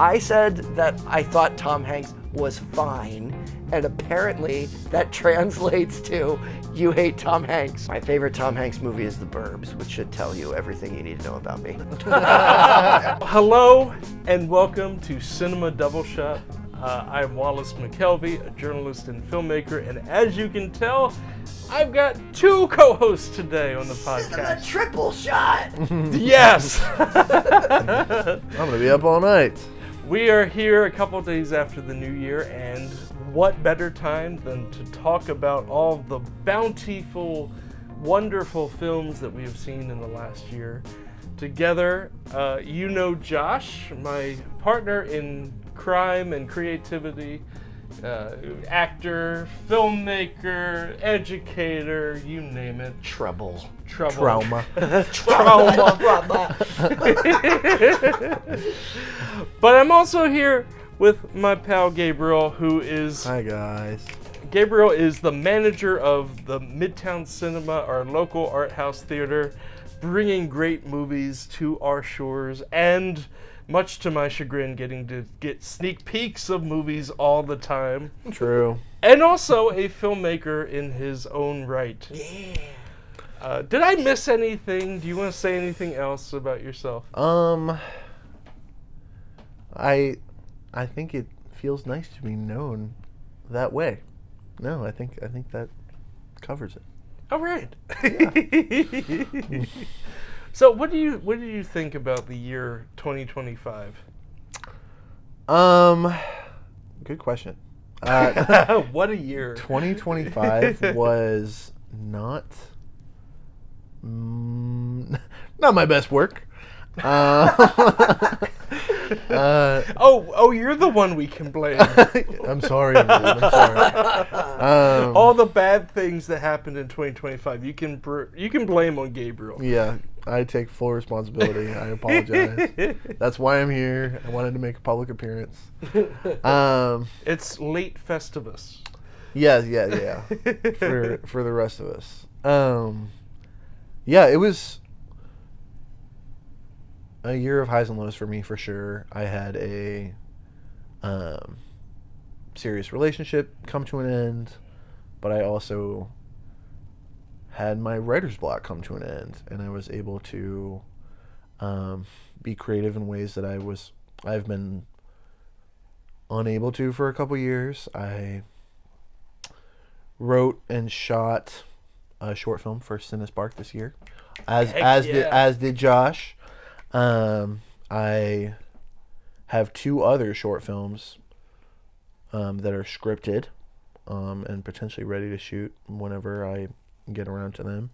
I said that I thought Tom Hanks was fine, and apparently that translates to you hate Tom Hanks. My favorite Tom Hanks movie is The Burbs, which should tell you everything you need to know about me. Hello and welcome to Cinema Double Shot. I'm Wallace McKelvey, a journalist and filmmaker, and as you can tell, I've got two co-hosts today on the podcast. Cinema Triple Shot! Yes! I'm gonna be up all night. We are here a couple days after the new year, and what better time than to talk about all the bountiful, wonderful films that we have seen in the last year. Together, you know Josh, my partner in crime and creativity, actor, filmmaker, educator, you name it. Trouble. Trauma. Trauma. But I'm also here with my pal Gabriel, who is... Hi, guys. Gabriel is the manager of the Midtown Cinema, our local art house theater, bringing great movies to our shores, and much to my chagrin, getting to get sneak peeks of movies all the time. True. And also a filmmaker in his own right. Yeah. Did I miss anything? Do you want to say anything else about yourself? I think it feels nice to be known that way. No, I think that covers it. All right. Yeah. So, what do you think about the year 2025? Good question. What a year. 2025 was not my best work. You're the one we can blame. I'm sorry. I'm sorry. All the bad things that happened in 2025, you can blame on Gabriel. Yeah, I take full responsibility. I apologize. That's why I'm here. I wanted to make a public appearance. It's late Festivus. Yeah. For the rest of us. Yeah, it was a year of highs and lows for me, for sure. I had a serious relationship come to an end, but I also had my writer's block come to an end, and I was able to be creative in ways that I've been unable to for a couple years. I wrote and shot a short film for Cinespark this year, as did Josh. I have two other short films that are scripted and potentially ready to shoot whenever I get around to them.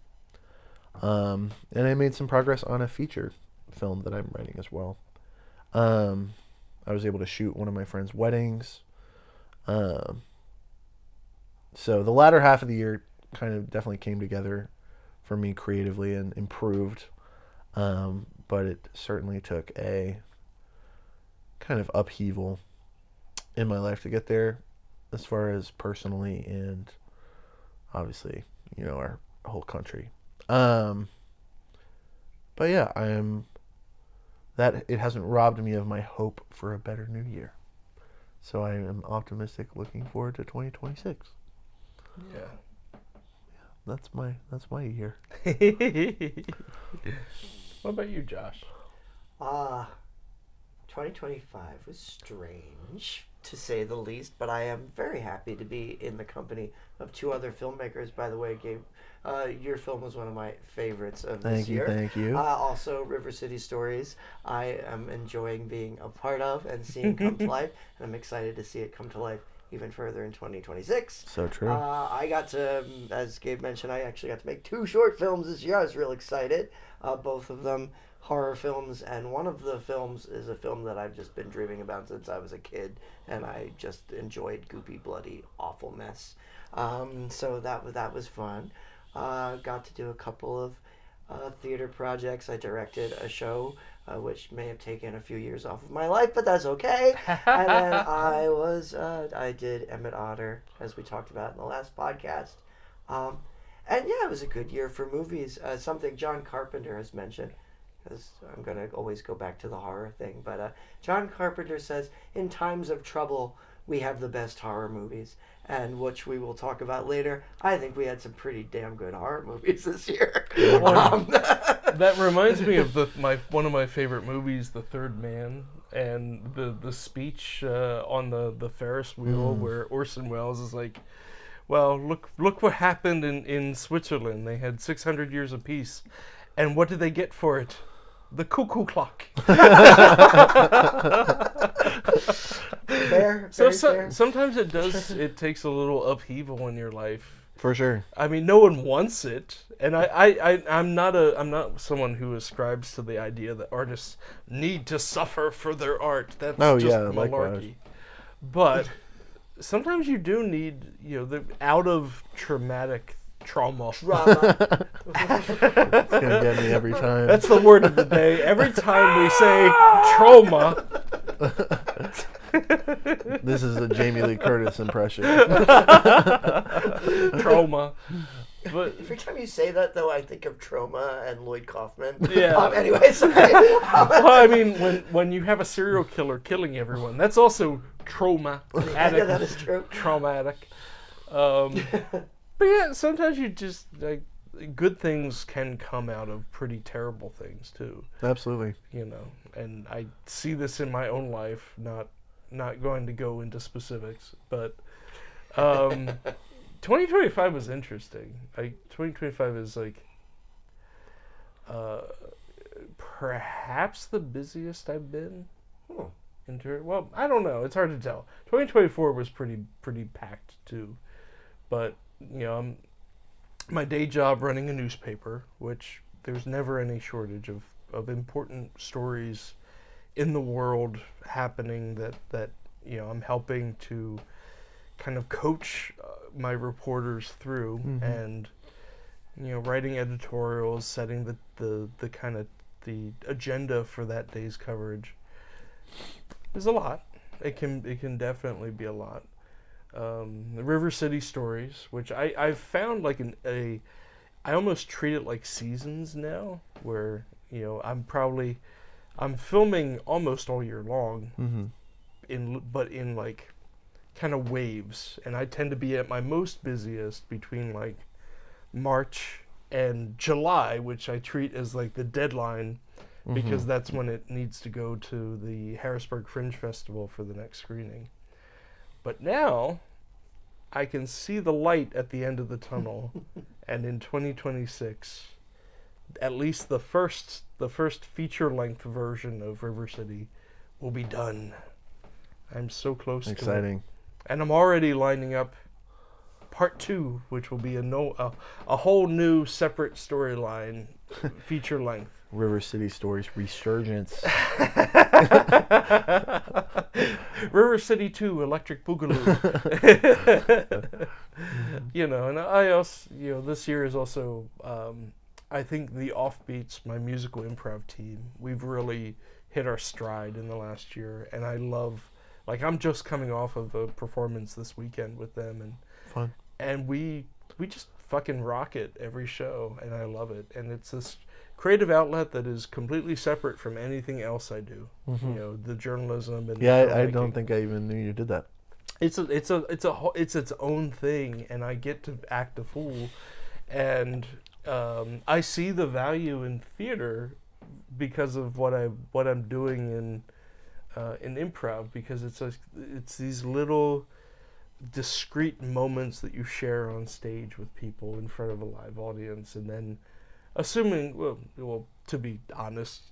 And I made some progress on a feature film that I'm writing as well. I was able to shoot one of my friend's weddings. So the latter half of the year kind of definitely came together for me creatively and improved. But it certainly took a kind of upheaval in my life to get there, as far as personally and obviously, our whole country. But yeah, it hasn't robbed me of my hope for a better new year. So I am optimistic, looking forward to 2026. Yeah. That's my year. What about you, Josh? 2025 was strange, to say the least, but I am very happy to be in the company of two other filmmakers. By the way, Gabe, your film was one of my favorites of this year. Thank you. Also, River City Stories, I am enjoying being a part of and seeing come to life, and I'm excited to see it come to life even further in 2026. So true. I got to, as Gabe mentioned, I actually got to make two short films this year. I was real excited. Both of them horror films, and one of the films is a film that I've just been dreaming about since I was a kid, and I just enjoyed goopy, bloody, awful mess. So that was fun. Got to do a couple of theater projects. I directed a show which may have taken a few years off of my life, but that's okay. And then I did Emmett Otter, as we talked about in the last podcast. And yeah, it was a good year for movies. Something John Carpenter has mentioned. because I'm going to always go back to the horror thing. But John Carpenter says, in times of trouble, we have the best horror movies, and which we will talk about later. I think we had some pretty damn good horror movies this year. That reminds me of one of my favorite movies, The Third Man, and the speech on the Ferris wheel where Orson Welles is like, well, look what happened in Switzerland. They had 600 years of peace, and what did they get for it? The cuckoo clock. Fair. So Fair. sometimes it takes a little upheaval in your life. For sure. I mean, no one wants it, and I'm not someone who ascribes to the idea that artists need to suffer for their art. That's just malarkey. Likewise. But sometimes you do need, the out of traumatic trauma. It's gonna get me every time. That's the word of the day. Every time we say trauma. This is a Jamie Lee Curtis impression. Trauma. But every time you say that, though, I think of Trauma and Lloyd Kaufman. Yeah. Anyway, sorry. Well, I mean, when you have a serial killer killing everyone, that's also trauma. Yeah, that is true. Traumatic. But yeah, sometimes you just good things can come out of pretty terrible things too. Absolutely. And I see this in my own life. Not going to go into specifics, but 2025 was interesting. 2025 is perhaps the busiest I've been. Well, I don't know. It's hard to tell. 2024 was pretty packed too, but my day job running a newspaper, which there's never any shortage of important stories in the world happening that I'm helping to kind of coach my reporters through, and writing editorials, setting the kind of the agenda for that day's coverage is a lot. It can definitely be a lot. The River City stories, which I've found I almost treat it like seasons now, where I'm filming almost all year long, but in kind of waves, and I tend to be at my most busiest between March and July, which I treat as the deadline, because that's when it needs to go to the Harrisburg Fringe Festival for the next screening. But now I can see the light at the end of the tunnel, and in 2026, at least the first feature-length version of River City will be done. I'm so close to it. Exciting. And I'm already lining up part 2, which will be a whole new separate storyline, feature-length. River City Stories Resurgence. River City 2, Electric Boogaloo. And I also, this year is also, I think the Offbeats, my musical improv team, we've really hit our stride in the last year, and I love, I'm just coming off of a performance this weekend with them, and fun, and we just fucking rock it every show, and I love it, and it's this creative outlet that is completely separate from anything else I do. The journalism and I don't think I even knew you did that. It's its own thing, and I get to act a fool, and I see the value in theater because of what I'm doing in improv, because it's these little discrete moments that you share on stage with people in front of a live audience, and then assuming, well, to be honest,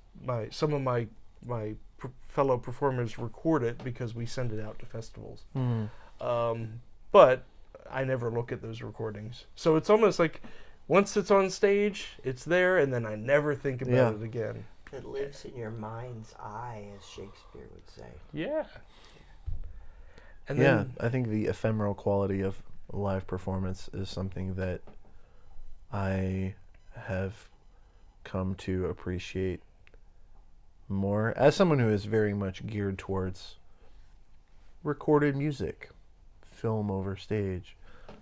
some of my fellow performers record it because we send it out to festivals. But I never look at those recordings, so it's almost like once it's on stage, it's there, and then I never think about it again. It lives in your mind's eye, as Shakespeare would say. Yeah. And then, I think the ephemeral quality of live performance is something that I have come to appreciate more as someone who is very much geared towards recorded music, film over stage.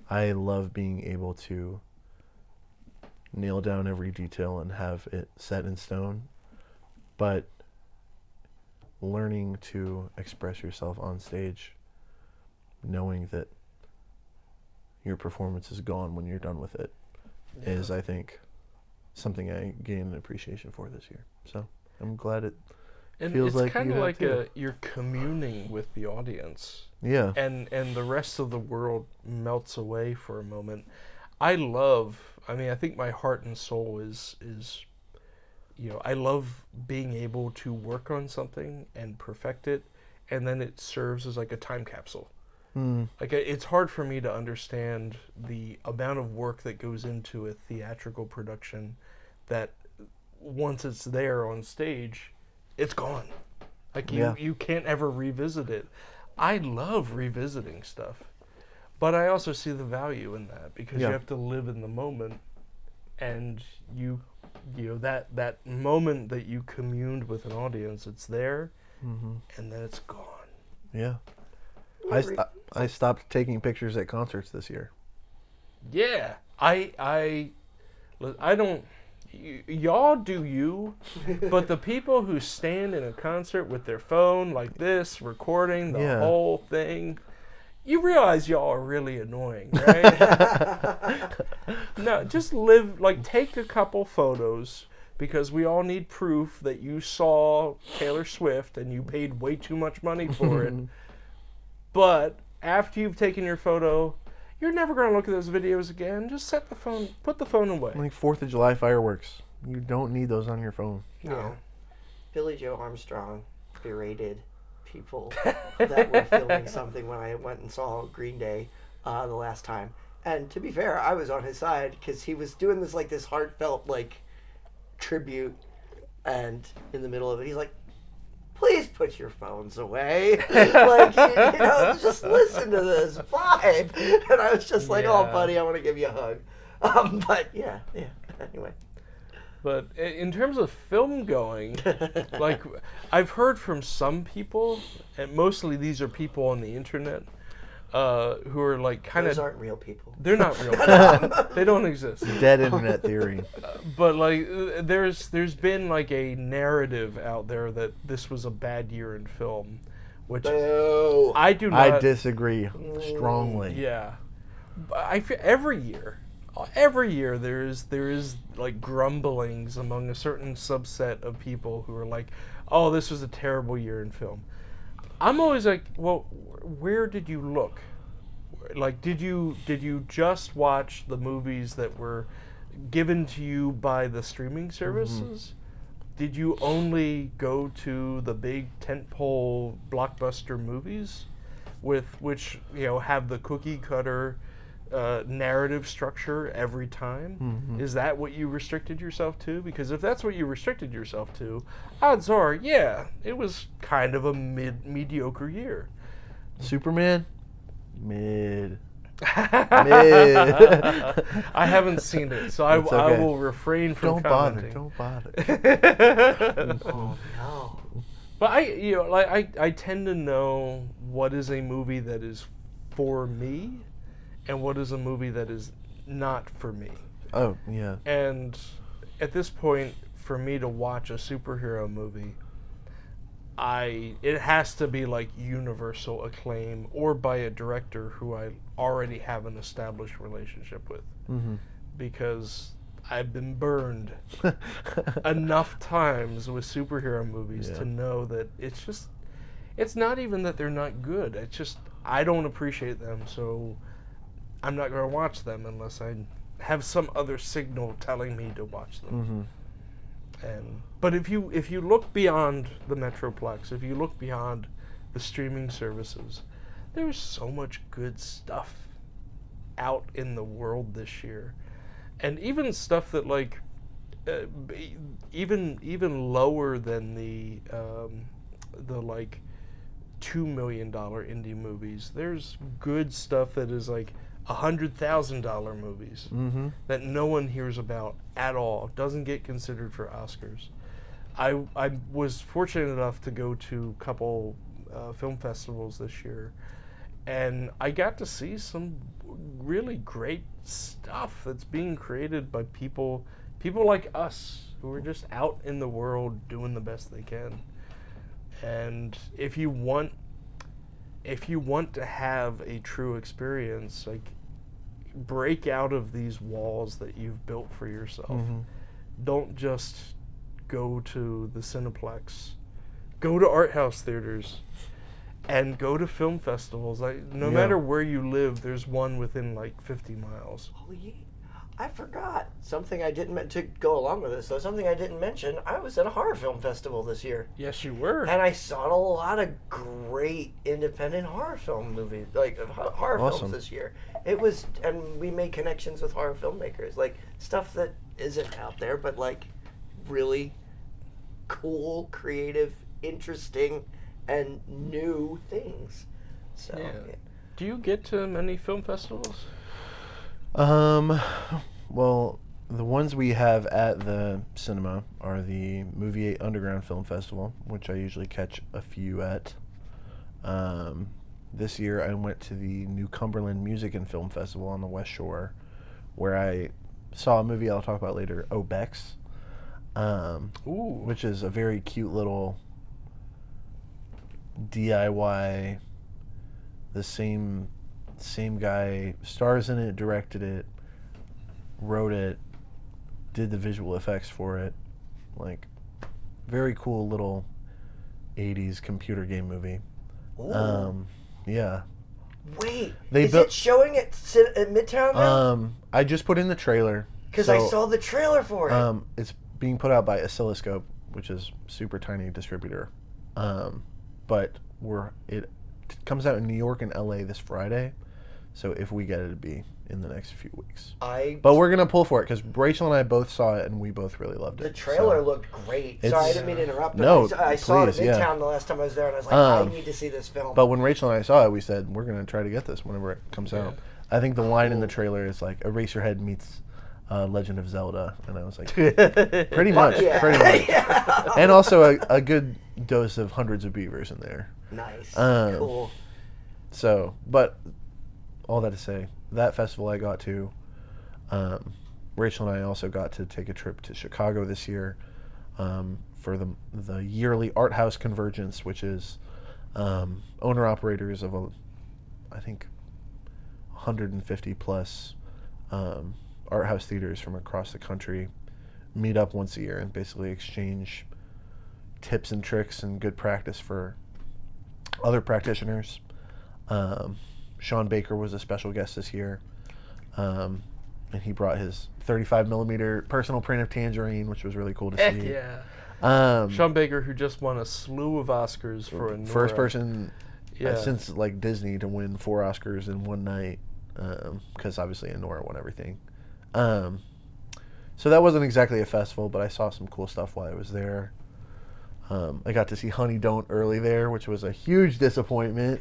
I love being able to nail down every detail and have it set in stone. but learning to express yourself on stage, knowing that your performance is gone when you're done with it, is, I think, something I gained an appreciation for this year. So I'm glad it feels like it's kind you of have like too. you're communing with the audience. Yeah. And the rest of the world melts away for a moment. I think my heart and soul is I love being able to work on something and perfect it, and then it serves as like a time capsule. Like, it's hard for me to understand the amount of work that goes into a theatrical production that once it's there on stage, it's gone. Like, you can't ever revisit it. I love revisiting stuff, but I also see the value in that, because you have to live in the moment, and that moment that you communed with an audience, it's there, and then it's gone. Yeah. I stopped taking pictures at concerts this year. Yeah, I don't. Y'all do you, but the people who stand in a concert with their phone like this, recording the whole thing, you realize y'all are really annoying, right? No, just take a couple photos, because we all need proof that you saw Taylor Swift and you paid way too much money for it. But after you've taken your photo, you're never going to look at those videos again. Just put the phone away. Like 4th of July fireworks. You don't need those on your phone. No. Billy Joe Armstrong berated people that were filming something when I went and saw Green Day the last time. And to be fair, I was on his side, because he was doing this heartfelt tribute, and in the middle of it, he's like, please put your phones away. Just listen to this vibe. And I was just like, oh, buddy, I want to give you a hug. But yeah, anyway. But in terms of film going, I've heard from some people, and mostly these are people on the internet, who are Those aren't real people. They're not real people. They don't exist. Dead internet theory. But there's been a narrative out there that this was a bad year in film, which I do not. I disagree strongly. Yeah, I feel every year there is grumblings among a certain subset of people who are like, oh, this was a terrible year in film. I'm always like, well, where did you look? Did you just watch the movies that were given to you by the streaming services? Did you only go to the big tentpole blockbuster movies, which have the cookie cutter narrative structure every time? Is that what you restricted yourself to? Because if that's what you restricted yourself to, odds are, it was kind of a mediocre year. Superman? Mid. I haven't seen it, so I will refrain from commenting. Don't bother. Oh no. But I tend to know what is a movie that is for me, and what is a movie that is not for me. Oh, yeah. And at this point, for me to watch a superhero movie, it has to be universal acclaim, or by a director who I already have an established relationship with. Because I've been burned enough times with superhero movies to know that it's not even that they're not good. It's just I don't appreciate them, so I'm not going to watch them unless I have some other signal telling me to watch them. But if you look beyond the Metroplex, if you look beyond the streaming services, there's so much good stuff out in the world this year, and even stuff that even lower than the $2 million indie movies. There's good stuff that is $100,000 movies that no one hears about at all, doesn't get considered for Oscars. I was fortunate enough to go to a couple film festivals this year, and I got to see some really great stuff that's being created by people like us who are just out in the world doing the best they can. And if you want to have a true experience, like, break out of these walls that you've built for yourself. Don't just go to the Cineplex. Go to art house theaters and go to film festivals. Like, no matter where you live, there's one within like 50 miles. Holy, I forgot something I didn't to go along with this. So something I didn't mention. I was at a horror film festival this year. Yes, you were. And I saw a lot of great independent horror film movies, like horror films this year. It was, and we made connections with horror filmmakers, like stuff that isn't out there, but like really cool, creative, interesting, and new things. So, Do you get to many film festivals? Well, the ones we have at the cinema are the Movie 8 Underground Film Festival, which I usually catch a few at. This year I went to the New Cumberland Music and Film Festival on the West Shore, where I saw a movie I'll talk about later, Obex, which is a very cute little DIY. The same guy stars in it, directed it, wrote it, did the visual effects for it. Like, very cool little 80s computer game movie. Yeah. Wait, is it showing at Midtown now? I just put in the trailer. Because I saw the trailer for it. It's being put out by Oscilloscope, which is super tiny distributor. But it comes out in New York and LA this Friday. So if we get it, it'd be in the next few weeks. But we're gonna pull for it because Rachel and I both saw it and we both really loved it. The trailer looked great. Sorry, I didn't mean to interrupt. But No, I saw it at Midtown the last time I was there, and I was like, I need to see this film. But when Rachel and I saw it, we said we're gonna try to get this whenever it comes out. I think the line in the trailer is like Eraserhead meets Legend of Zelda, and I was like, pretty much. And also a good dose of Hundreds of Beavers in there. Nice, cool. So, but all that to say, that festival I got to. Rachel and I also got to take a trip to Chicago this year for the yearly Art House Convergence, which is owner-operators of, I think, 150 plus art house theaters from across the country meet up once a year and basically exchange tips and tricks and good practice for other practitioners. Sean Baker was a special guest this year, and he brought his 35 millimeter personal print of Tangerine, which was really cool to see. Sean Baker, who just won a slew of Oscars for Anora. First person since like Disney to win 4 Oscars in one night, because obviously Anora won everything. So that wasn't exactly a festival, but I saw some cool stuff while I was there. I got to see Honey Don't early there, which was a huge disappointment.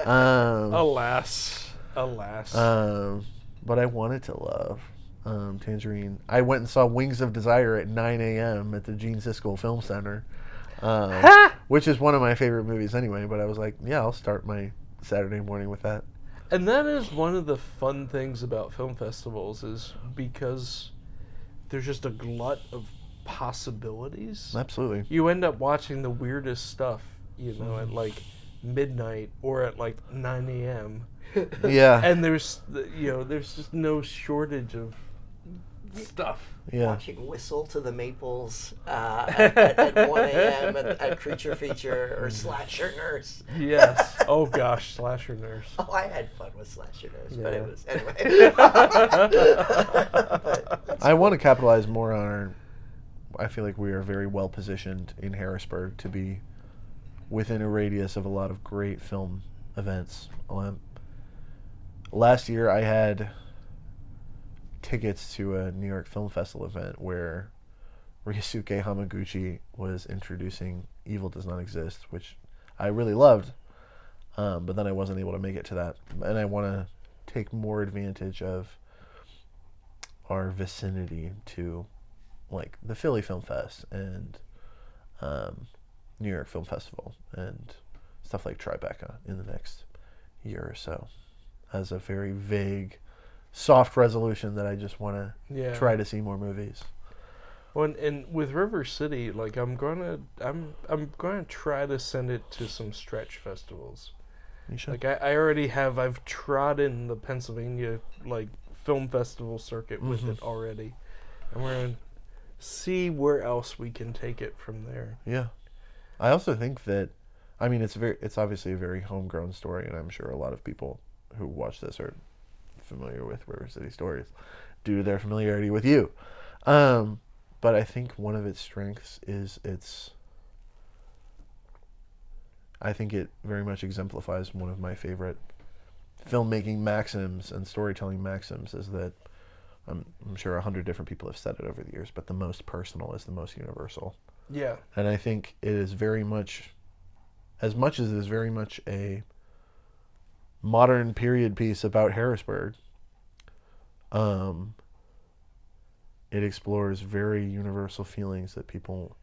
Alas. But I wanted to love Tangerine. I went and saw Wings of Desire at 9 a.m. at the Gene Siskel Film Center, which is one of my favorite movies anyway. But I was like, yeah, I'll start my Saturday morning with that. And that is one of the fun things about film festivals, is because there's just a glut of possibilities. Absolutely. You end up watching the weirdest stuff, at like midnight or at like 9 a.m. Yeah. And there's just no shortage of stuff. Yeah. Watching Whistle to the Maples at 1 a.m. at Creature Feature or Slasher Nurse. Yes. Oh gosh, Slasher Nurse. Oh, I had fun with Slasher Nurse, but it was anyway. I want to capitalize more on I feel like we are very well positioned in Harrisburg to be within a radius of a lot of great film events. Last year I had tickets to a New York Film Festival event where Ryusuke Hamaguchi was introducing Evil Does Not Exist, which I really loved, but then I wasn't able to make it to that. And I want to take more advantage of our vicinity to like the Philly Film Fest and New York Film Festival and stuff like Tribeca in the next year or so, as a very vague, soft resolution that I just want to try to see more movies. Well, and with River City, like I'm gonna try to send it to some stretch festivals. You should. Like I already have, I've trodden the Pennsylvania like film festival circuit with it already, and we're gonna see where else we can take it from there. Yeah. I also think that, I mean, it's obviously a very homegrown story, and I'm sure a lot of people who watch this are familiar with River City Stories due to their familiarity with you. But I think one of its strengths is I think it very much exemplifies one of my favorite filmmaking maxims and storytelling maxims, is that I'm sure 100 different people have said it over the years, but the most personal is the most universal. Yeah. And I think it is very much as it is very much a modern period piece about Harrisburg, it explores very universal feelings that people,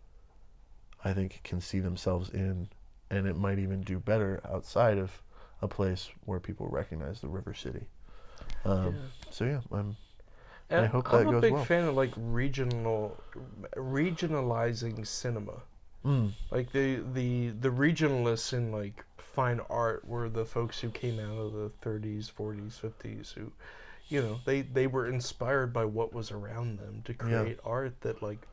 I think, can see themselves in, and it might even do better outside of a place where people recognize the River City. So yeah, I hope that goes well. I'm a big fan of like regionalizing cinema. Like the regionalists in like fine art were the folks who came out of the 30s, 40s, 50s, who, you know, they were inspired by what was around them to create art that like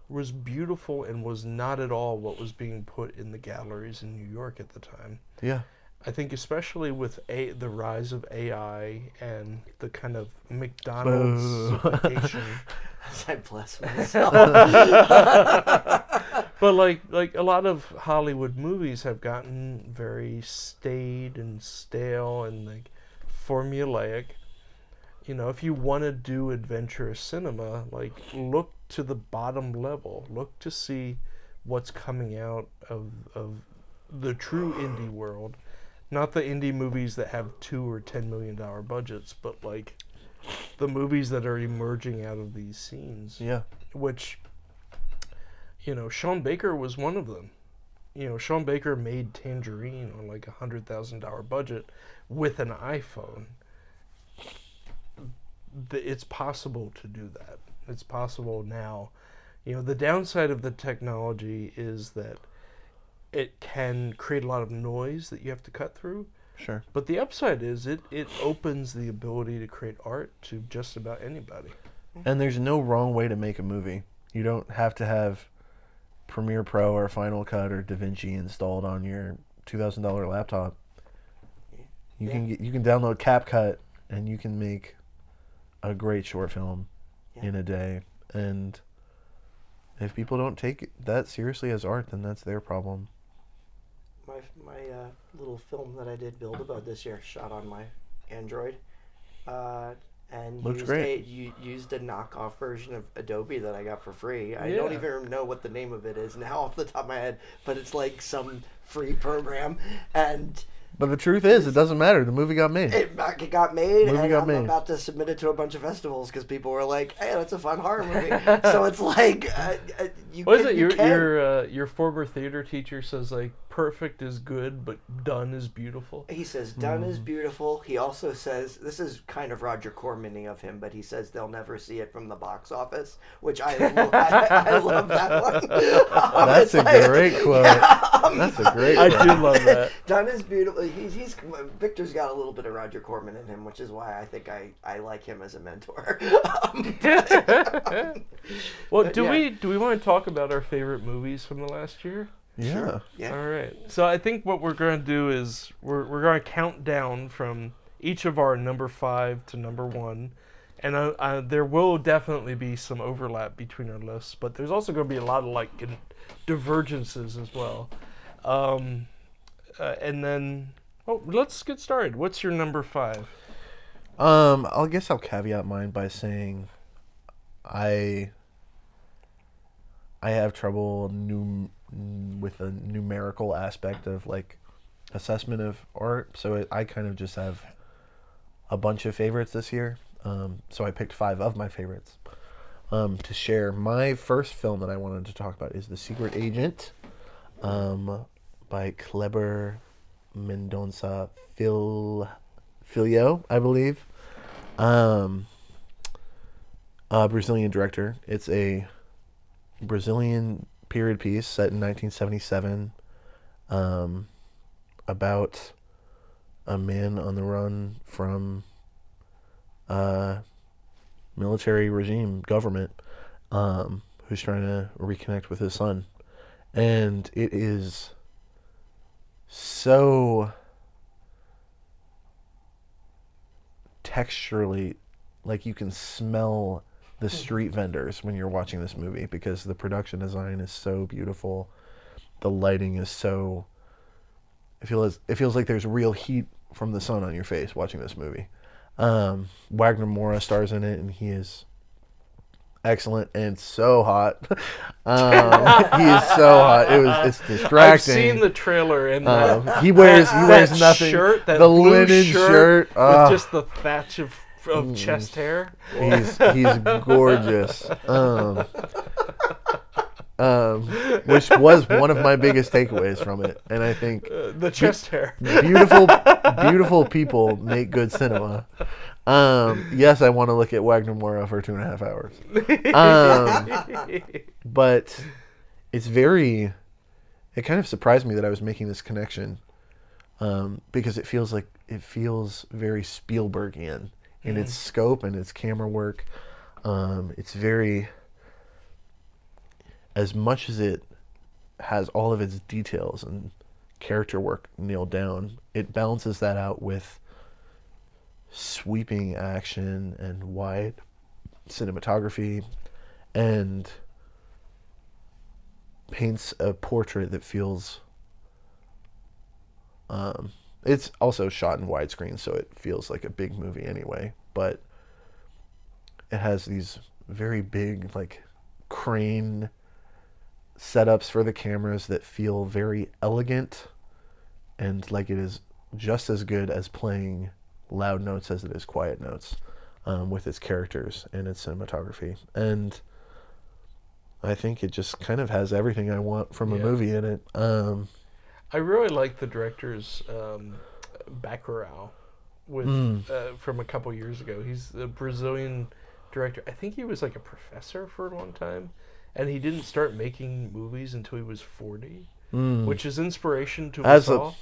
was beautiful and was not at all what was being put in the galleries in New York at the time. Yeah. I think especially with the rise of AI and the kind of McDonald's-ification. I bless myself. But like a lot of Hollywood movies have gotten very staid and stale and like formulaic. You know, if you want to do adventurous cinema, like look to the bottom level. Look to see what's coming out of the true indie world. Not the indie movies that have $2 or $10 million budgets, but like the movies that are emerging out of these scenes. Yeah. Which, you know, Sean Baker was one of them. You know, Sean Baker made Tangerine on like $100,000 budget with an iPhone. It's possible to do that. It's possible now. You know, the downside of the technology is that it can create a lot of noise that you have to cut through. Sure. But the upside is it opens the ability to create art to just about anybody. And there's no wrong way to make a movie. You don't have to have Premiere Pro or Final Cut or DaVinci installed on your $2,000 laptop. You can download CapCut and you can make a great short film in a day. And if people don't take that seriously as art, then that's their problem. My little film that I did build about this year shot on my Android, and Looks great. used a knockoff version of Adobe that I got for free. I don't even know what the name of it is now off the top of my head, but it's like some free program. But the truth is, it doesn't matter. The movie got made. It got made, and I'm about to submit it to a bunch of festivals because people were like, "Hey, that's a fun horror movie." So it's like, your former theater teacher says like, perfect is good, but done is beautiful. He says done is beautiful. He also says, this is kind of Roger Corman-y of him, but he says they'll never see it from the box office, which I love that one. That's a great quote. That's a great quote. I do love that. Done is beautiful. Victor's got a little bit of Roger Corman in him, which is why I think I like him as a mentor. Well, do we want to talk about our favorite movies from the last year? Yeah. Sure. Yeah. All right. So I think what we're going to do is we're going to count down from each of our number 5 to number 1. And there will definitely be some overlap between our lists, but there's also going to be a lot of like divergences as well. And then, let's get started. What's your number 5? I guess I'll caveat mine by saying I have trouble with a numerical aspect of like assessment of art, so I kind of just have a bunch of favorites this year. So I picked 5 of my favorites to share. My first film that I wanted to talk about is The Secret Agent, by Kleber Mendonça Filho, I believe. Brazilian director. It's a Brazilian period piece set in 1977, about a man on the run from military regime government, who's trying to reconnect with his son. And it is so texturally, like you can smell the street vendors when you're watching this movie, because the production design is so beautiful. The lighting is so... It feels like there's real heat from the sun on your face watching this movie. Wagner Moura stars in it, and he is excellent and so hot. He is so hot. It's distracting. I've seen the trailer, and he wears nothing. Shirt, that the blue linen shirt with just the thatch of chest hair. He's gorgeous. Which was one of my biggest takeaways from it, and I think the chest hair. Beautiful people make good cinema. Yes, I want to look at Wagner Moura for 2.5 hours. But it's very... It kind of surprised me that I was making this connection, because it feels very Spielbergian in its scope and its camera work. It's very... As much as it has all of its details and character work nailed down, it balances that out with sweeping action and wide cinematography, and paints a portrait that feels... it's also shot in widescreen, so it feels like a big movie anyway, but it has these very big, like, crane setups for the cameras that feel very elegant, and like it is just as good as playing loud notes as it is quiet notes, with its characters and its cinematography. And I think it just kind of has everything I want from a movie in it. I really like the director's background with from a couple years ago. He's a Brazilian director. I think he was like a professor for a long time, and he didn't start making movies until he was 40, which is inspiration to us all.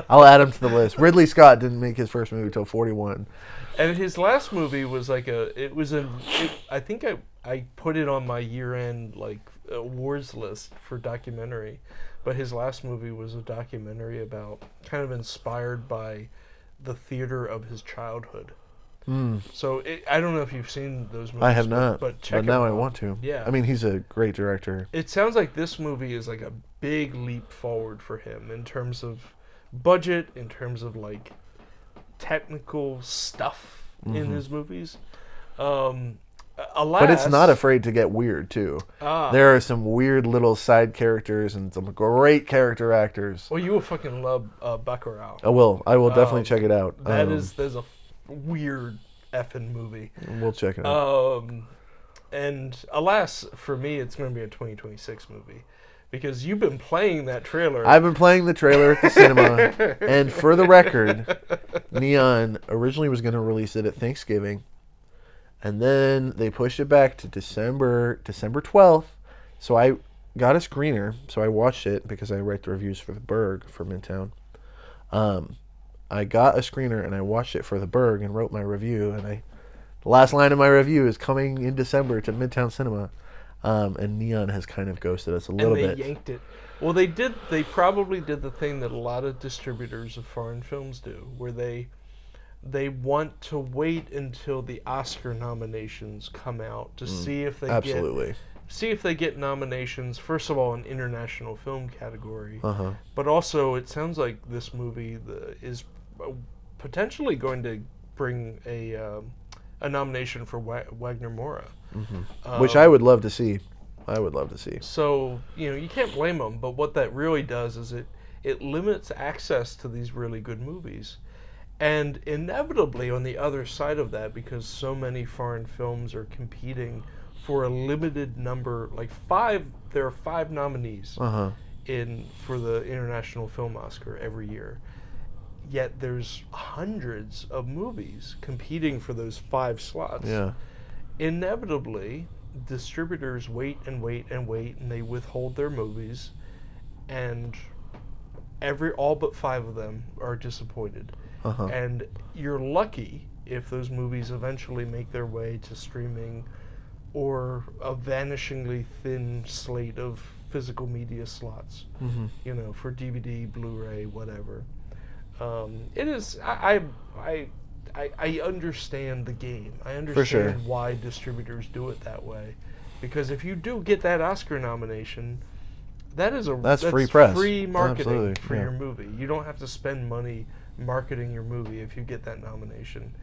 I'll add him to the list. Ridley Scott didn't make his first movie until 41. And his last movie was like I think I put it on my year-end like awards list for documentary, but his last movie was a documentary about, kind of inspired by the theater of his childhood. So I don't know if you've seen those movies. I have not, but check but now them I out. want to. Yeah, I mean, he's a great director. It sounds like this movie is like a big leap forward for him in terms of budget, in terms of like technical stuff in his movies. Alas, but it's not afraid to get weird too. There are some weird little side characters and some great character actors. Well, you will fucking love Bacurau. I will definitely check it out. There's a weird effing movie. We'll check it out. And alas, for me, it's going to be a 2026 movie, because you've been playing that trailer. I've been playing the trailer at the cinema, and for the record, Neon originally was going to release it at Thanksgiving, and then they pushed it back to December 12th. So I got a screener, so I watched it because I write the reviews for the Berg for Midtown. I got a screener and I watched it for the Berg and wrote my review, and the last line of my review is coming in December to Midtown Cinema. And Neon has kind of ghosted us a little bit. And they yanked it. Well, they probably did the thing that a lot of distributors of foreign films do, where they want to wait until the Oscar nominations come out to see if they get nominations, first of all, in international film category, but also it sounds like this movie is potentially going to bring a nomination for Wagner Moura. Which I would love to see. So, you can't blame them, but what that really does is it limits access to these really good movies. And inevitably, on the other side of that, because so many foreign films are competing for a limited number, there are 5 nominees for the International Film Oscar every year. Yet there's hundreds of movies competing for those 5 slots. Yeah. inevitably, distributors wait and wait and wait, and they withhold their movies, and all but 5 of them are disappointed. Uh-huh. And you're lucky if those movies eventually make their way to streaming or a vanishingly thin slate of physical media slots, for DVD, Blu-ray, whatever. It is. I understand the game. I understand why distributors do it that way, because if you do get that Oscar nomination, that's free press, free marketing Absolutely. for your movie. You don't have to spend money marketing your movie if you get that nomination.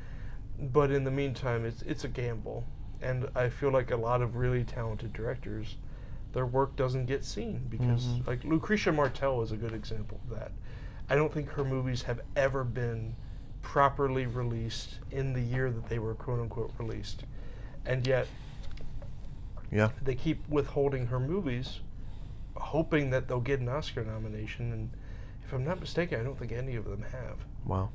But in the meantime, it's a gamble, and I feel like a lot of really talented directors, their work doesn't get seen because, like, Lucretia Martel is a good example of that. I don't think her movies have ever been properly released in the year that they were quote-unquote released. And yet, they keep withholding her movies, hoping that they'll get an Oscar nomination, and if I'm not mistaken, I don't think any of them have. Wow.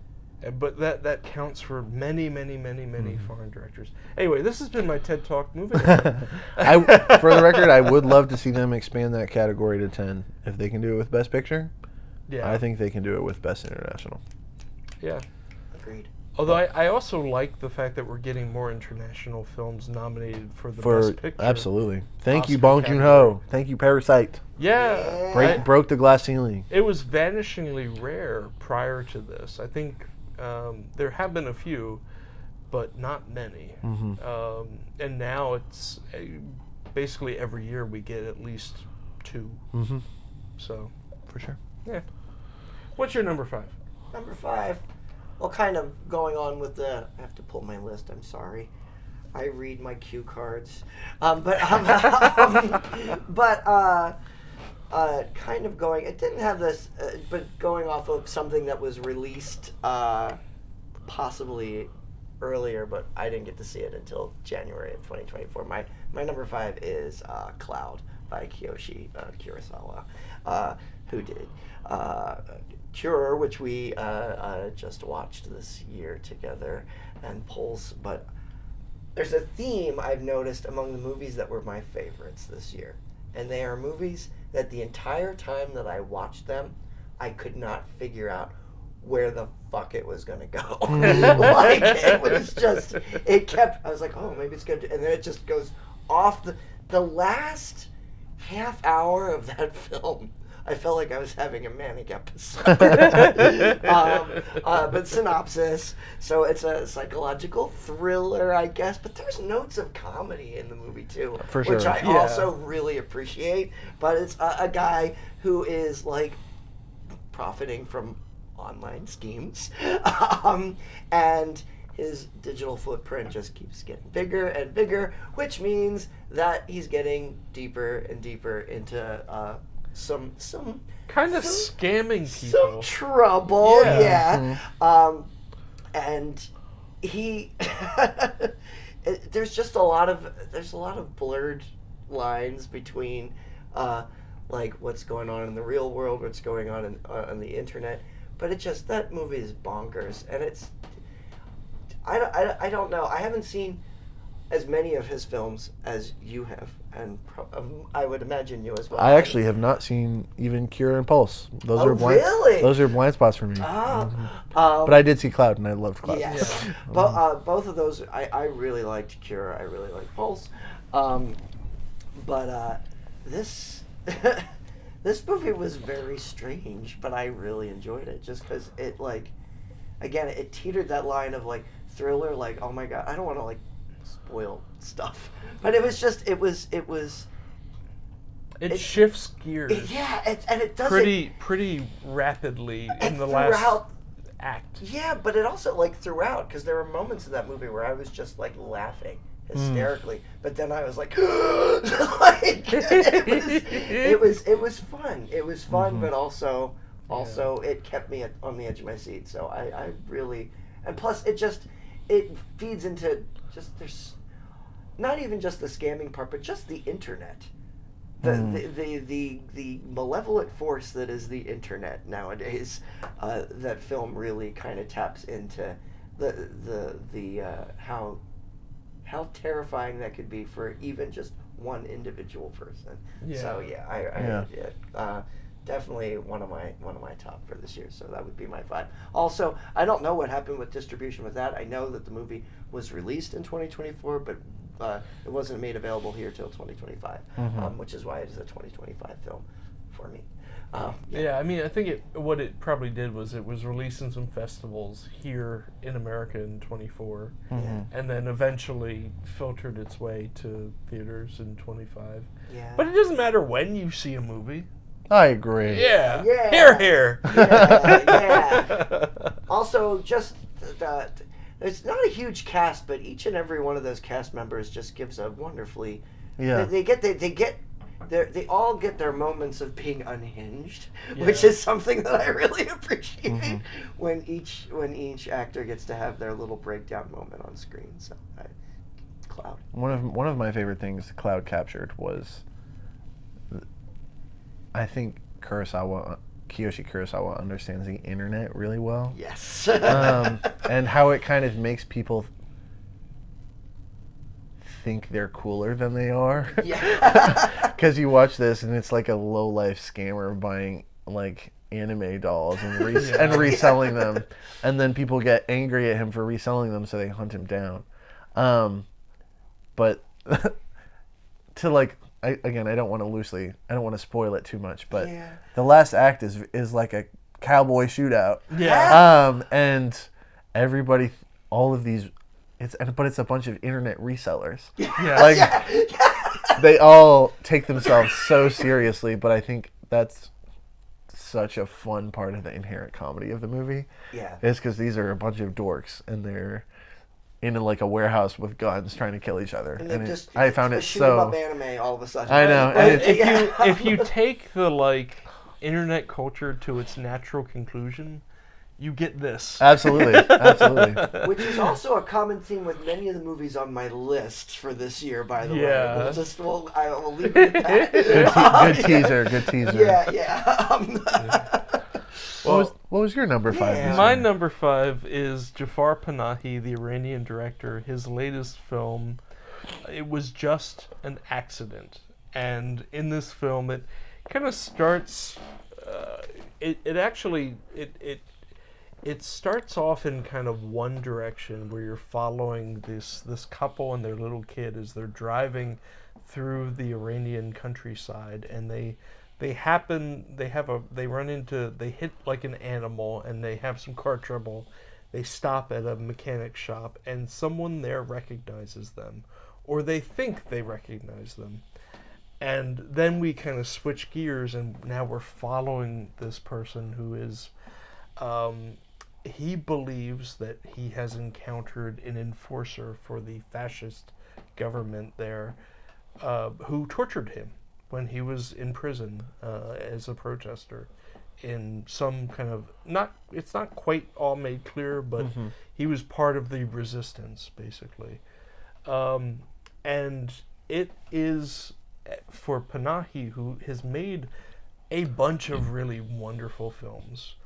But that counts for many, many, many, many foreign directors. Anyway, this has been my TED Talk. Moving on. For the record, I would love to see them expand that category to 10. If they can do it with Best Picture, I think they can do it with Best International. Yeah. Agreed. Although I also like the fact that we're getting more international films nominated for the Best Picture. Absolutely. Thank you, Oscar Bong Joon-ho. Thank you, Parasite. Yeah. Broke the glass ceiling. It was vanishingly rare prior to this. I think there have been a few, but not many. And now it's basically every year we get at least 2. So, for sure. Yeah. What's your number 5? Number 5. Well, kind of going on with I have to pull my list. I'm sorry. I read my cue cards. Kind of going. It didn't have this, but going off of something that was released possibly earlier, but I didn't get to see it until January of 2024. My number 5 is Cloud by Kiyoshi Kurosawa, who did Cure, which we just watched this year together, and Pulse. But there's a theme I've noticed among the movies that were my favorites this year, and they are movies that the entire time that I watched them, I could not figure out where the fuck it was gonna go. Like, it was just, I was like, oh, maybe it's good, and then it just goes off. The last half hour of that film, I felt like I was having a manic episode. But synopsis, so it's a psychological thriller, I guess, but there's notes of comedy in the movie too, for sure. Which I also really appreciate. But it's a guy who is like profiting from online schemes, and his digital footprint just keeps getting bigger and bigger, which means that he's getting deeper and deeper into some kind of scamming people, some trouble, and he there's just a lot of blurred lines between like what's going on in the real world, what's going on the internet, but that movie is bonkers, and I don't know. I haven't seen as many of his films as you have, and I would imagine you as well. I actually have not seen even Cure and Pulse. Those are blind spots for me. But I did see Cloud, and I loved Cloud. Yes. Both of those, I really liked Cure. I really liked Pulse. But this this movie was very strange, but I really enjoyed it just because it, like, again, it teetered that line of like thriller, like, oh my god, I don't want to like spoil stuff, but it was just it shifts gears. And it does pretty rapidly in the last act. Yeah, but it also, like, throughout, because there were moments in that movie where I was just like laughing hysterically, but then I was like, like it was fun. It was fun, but also it kept me on the edge of my seat. So I really, and plus it feeds into just, there's not even just the scamming part, but just the internet. The malevolent force that is the internet nowadays. That film really kind of taps into the how how terrifying that could be for even just one individual person. Yeah. So yeah, definitely one of my top for this year. So that would be my 5. Also, I don't know what happened with distribution with that. I know that the movie was released in 2024, but it wasn't made available here till 2025, which is why it is a 2025 film for me. Yeah, I mean, I think what it probably did was it was released in some festivals here in America in 24, and then eventually filtered its way to theaters in 25. Yeah. But it doesn't matter when you see a movie. I agree. Yeah. Yeah. Here. Yeah. Also, just it's not a huge cast, but each and every one of those cast members just gives a wonderfully. Yeah. They all get their moments of being unhinged, which is something that I really appreciate when each actor gets to have their little breakdown moment on screen. So, Cloud. One of my favorite things Cloud captured was, I think Kiyoshi Kurosawa understands the internet really well. Yes. And how it kind of makes people think they're cooler than they are. Yeah. Because you watch this and it's like a low-life scammer buying like anime dolls and reselling them, and then people get angry at him for reselling them, so they hunt him down. But to like, I don't want to spoil it too much, but the last act is like a cowboy shootout. Yeah. And everybody, all of these, but it's a bunch of internet resellers. Yeah. Like, they all take themselves so seriously, but I think that's such a fun part of the inherent comedy of the movie. Yeah. Is because these are a bunch of dorks, and they're in like a warehouse with guns trying to kill each other. And I found it shoot so... up anime all of a sudden. I know. And if you take the like internet culture to its natural conclusion, you get this. Absolutely. Which is also a common theme with many of the movies on my list for this year, by the way. I will leave it at that. Good teaser. Yeah. What was your number 5? Yeah. My number 5 is Jafar Panahi, the Iranian director. His latest film, it was just an accident. And in this film, it kind of starts... It starts off in kind of one direction, where you're following this couple and their little kid as they're driving through the Iranian countryside, and they hit like an animal, and they have some car trouble. They stop at a mechanic shop, and someone there recognizes them, or they think they recognize them. And then we kind of switch gears, and now we're following this person who is, he believes that he has encountered an enforcer for the fascist government there, who tortured him when he was in prison as a protester in some kind of, it's not quite all made clear, but he was part of the resistance, basically. And it is, for Panahi, who has made a bunch of really wonderful films,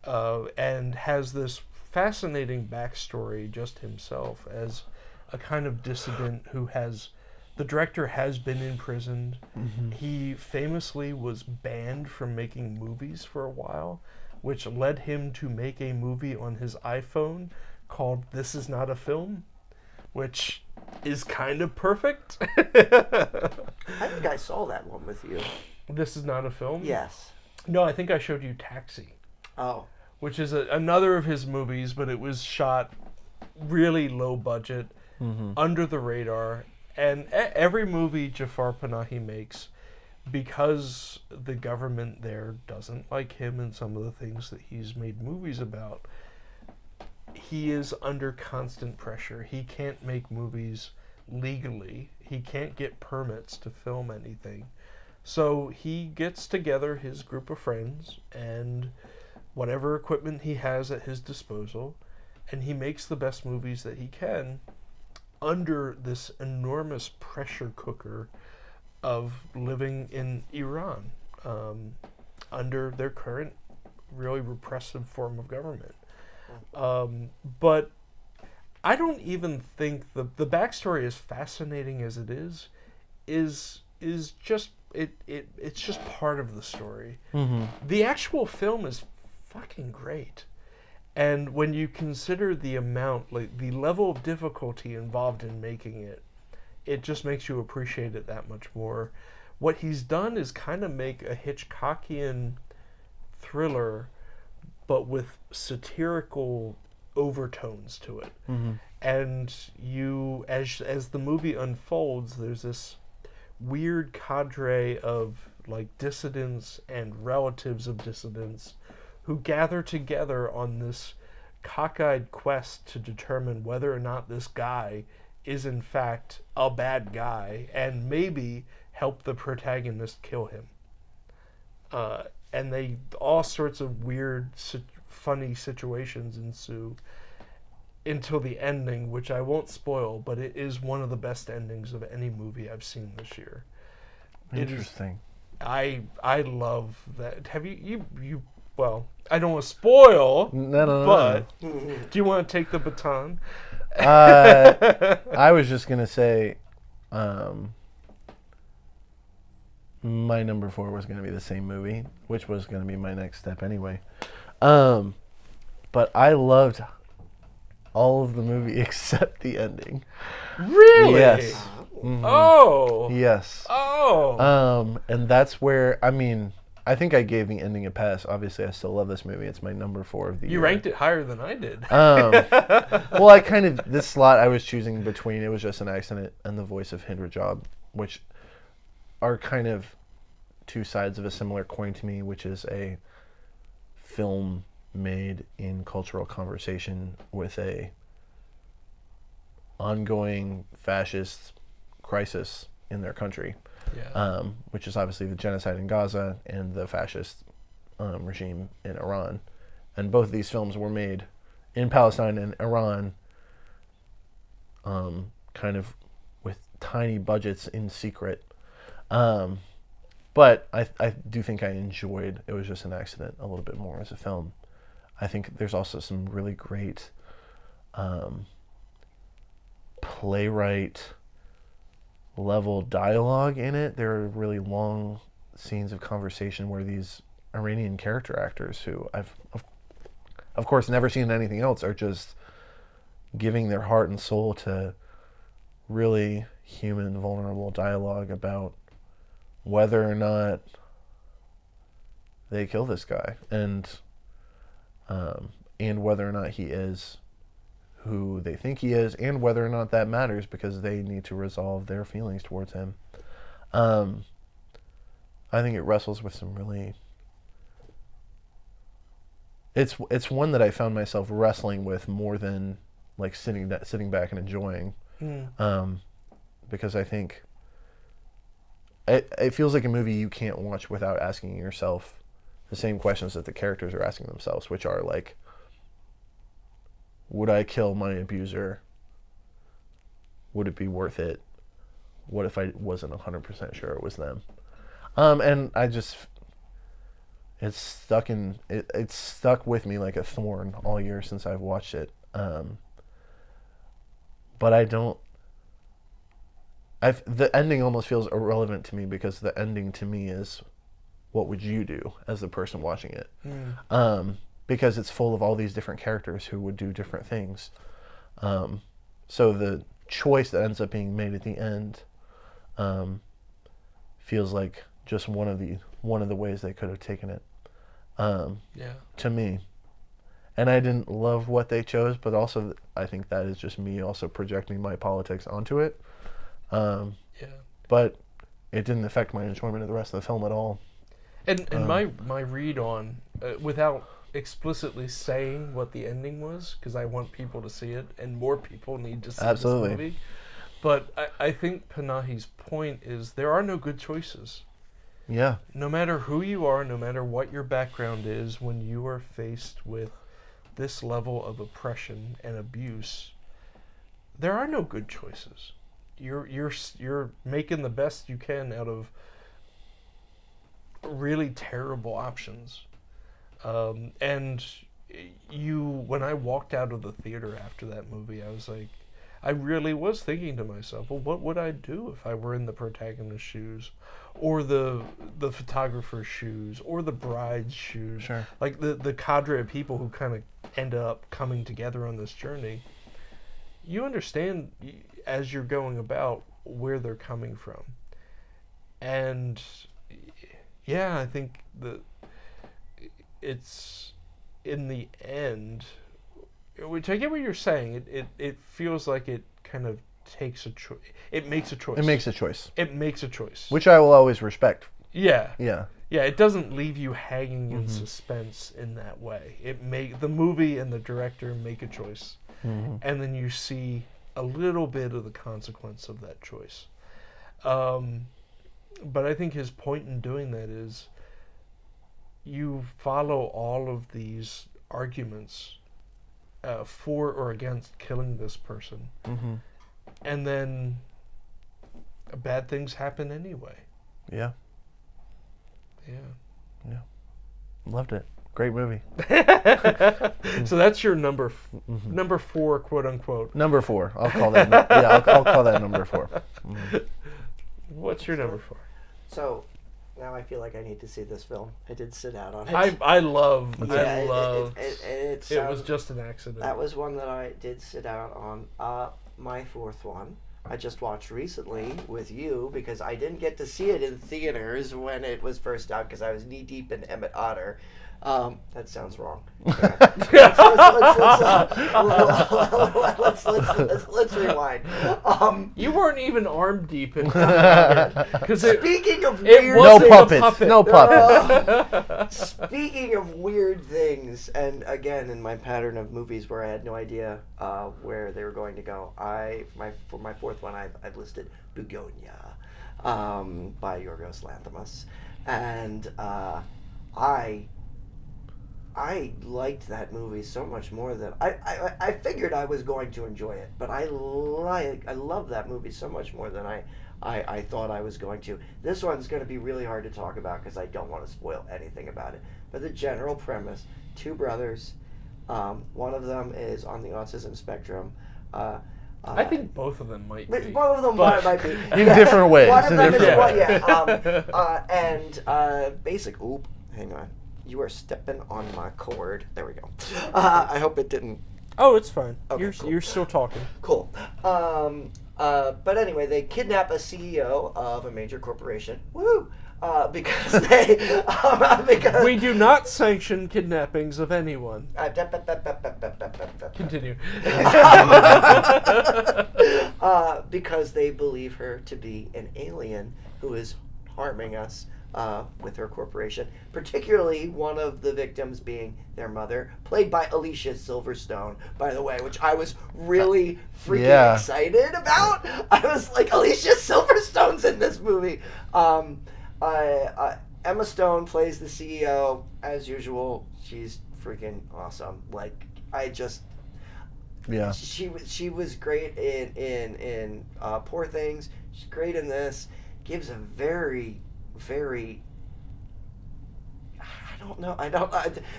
and has this fascinating backstory just himself as a kind of dissident who has... The director has been imprisoned. He famously was banned from making movies for a while, which led him to make a movie on his iPhone called This Is Not a Film, which is kind of perfect. I think I saw that one with you. This Is Not a Film? Yes. No, I think I showed you Taxi. Oh. Which is another of his movies, but it was shot really low budget, under the radar. And every movie Jafar Panahi makes, because the government there doesn't like him and some of the things that he's made movies about, he is under constant pressure. He can't make movies legally. He can't get permits to film anything. So he gets together his group of friends and whatever equipment he has at his disposal, and he makes the best movies that he can under this enormous pressure cooker of living in Iran, under their current really repressive form of government. But I don't even think the backstory, as fascinating as it is just it's just part of the story. Mm-hmm. The actual film is fucking great. And when you consider the amount, like the level of difficulty involved in making it, it just makes you appreciate it that much more. What he's done is kind of make a Hitchcockian thriller, but with satirical overtones to it. Mm-hmm. And you, as the movie unfolds, there's this weird cadre of like dissidents and relatives of dissidents who gather together on this cockeyed quest to determine whether or not this guy is in fact a bad guy and maybe help the protagonist kill him. And they all sorts of weird, funny situations ensue until the ending, which I won't spoil, but it is one of the best endings of any movie I've seen this year. Interesting. I love that. Have you well, I don't want to spoil, No. but do you want to take the baton? I was just gonna say, my number 4 was gonna be the same movie, which was gonna be my next step anyway. But I loved all of the movie except the ending. Really? Yes. Mm-hmm. Oh. Yes. Oh. And that's where, I mean, I think I gave the ending a pass. Obviously, I still love this movie. It's my number 4 of the year. You ranked it higher than I did. Well, I kind of, this slot I was choosing between It Was Just an Accident and The Voice of Hindra Job, which are kind of two sides of a similar coin to me, which is a film made in cultural conversation with a ongoing fascist crisis in their country, which is obviously the genocide in Gaza and the fascist regime in Iran. And both of these films were made in Palestine and Iran, kind of with tiny budgets in secret. But I do think I enjoyed It Was Just an Accident a little bit more as a film. I think there's also some really great playwright level dialogue in it. There are really long scenes of conversation where these Iranian character actors, who I've of course never seen in anything else, are just giving their heart and soul to really human, vulnerable dialogue about whether or not they kill this guy, and whether or not he is who they think he is, and whether or not that matters, because they need to resolve their feelings towards him. I think it wrestles with some really... It's one that I found myself wrestling with more than like sitting back and enjoying, because I think it feels like a movie you can't watch without asking yourself the same questions that the characters are asking themselves, which are like, would I kill my abuser? Would it be worth it? What if I wasn't 100% sure it was them? And I just, it's stuck with me like a thorn all year since I've watched it. But the ending almost feels irrelevant to me, because the ending to me is, what would you do as the person watching it? Because it's full of all these different characters who would do different things. So the choice that ends up being made at the end feels like just one of the ways they could have taken it. To me. And I didn't love what they chose, but also I think that is just me also projecting my politics onto it. But it didn't affect my enjoyment of the rest of the film at all. And my read on, without explicitly saying what the ending was, because I want people to see it, and more people need to see this movie. But I think Panahi's point is there are no good choices. Yeah. No matter who you are, no matter what your background is, when you are faced with this level of oppression and abuse, there are no good choices. You're making the best you can out of really terrible options. And when I walked out of the theater after that movie, I was like, I really was thinking to myself, well, what would I do if I were in the protagonist's shoes, or the photographer's shoes, or the bride's shoes? Sure. Like the cadre of people who kind of end up coming together on this journey. You understand as you're going about where they're coming from. And yeah, I think that it's in the end, which I get what you're saying. It feels like it kind of takes a choice. It makes a choice. It makes a choice. It makes a choice. Which I will always respect. Yeah. Yeah. Yeah, it doesn't leave you hanging in suspense in that way. The movie and the director make a choice. And then you see a little bit of the consequence of that choice. But I think his point in doing that is you follow all of these arguments for or against killing this person. And then bad things happen anyway. Yeah. Yeah. Yeah. Loved it. Great movie. So that's your number 4, quote unquote. Number 4. I'll call that. I'll call that number 4. What's your number 4? So now I feel like I need to see this film. I did sit out on it. I love. It was just an accident. That was one that I did sit out on. My 4th one, I just watched recently with you because I didn't get to see it in theaters when it was first out because I was knee deep in Emmett Otter. That sounds wrong. Let's rewind. You weren't even arm deep in because speaking of weird, no puppet. Speaking of weird things, and again in my pattern of movies where I had no idea where they were going to go, for my 4th one I've listed Begonia by Yorgos Lanthimos, and I liked that movie so much more than I figured I was going to enjoy it, but I love that movie so much more than I thought I was going to. This one's going to be really hard to talk about because I don't want to spoil anything about it. But the general premise: 2 brothers, one of them is on the autism spectrum. I think both of them might be. Both of them might be. In different ways. One of them is basic. Oop, hang on. You are stepping on my cord. There we go. I hope it didn't. Oh, it's fine. Okay, You're still talking. Cool. But anyway, they kidnap a CEO of a major corporation. Woo! Because they we do not sanction kidnappings of anyone. Continue. Because they believe her to be an alien who is harming us. With her corporation, particularly one of the victims being their mother, played by Alicia Silverstone, by the way, which I was really freaking excited about. I was like, Alicia Silverstone's in this movie. Emma Stone plays the CEO as usual. She's freaking awesome. Like, she was great in Poor Things. She's great in this. Gives a very I don't know.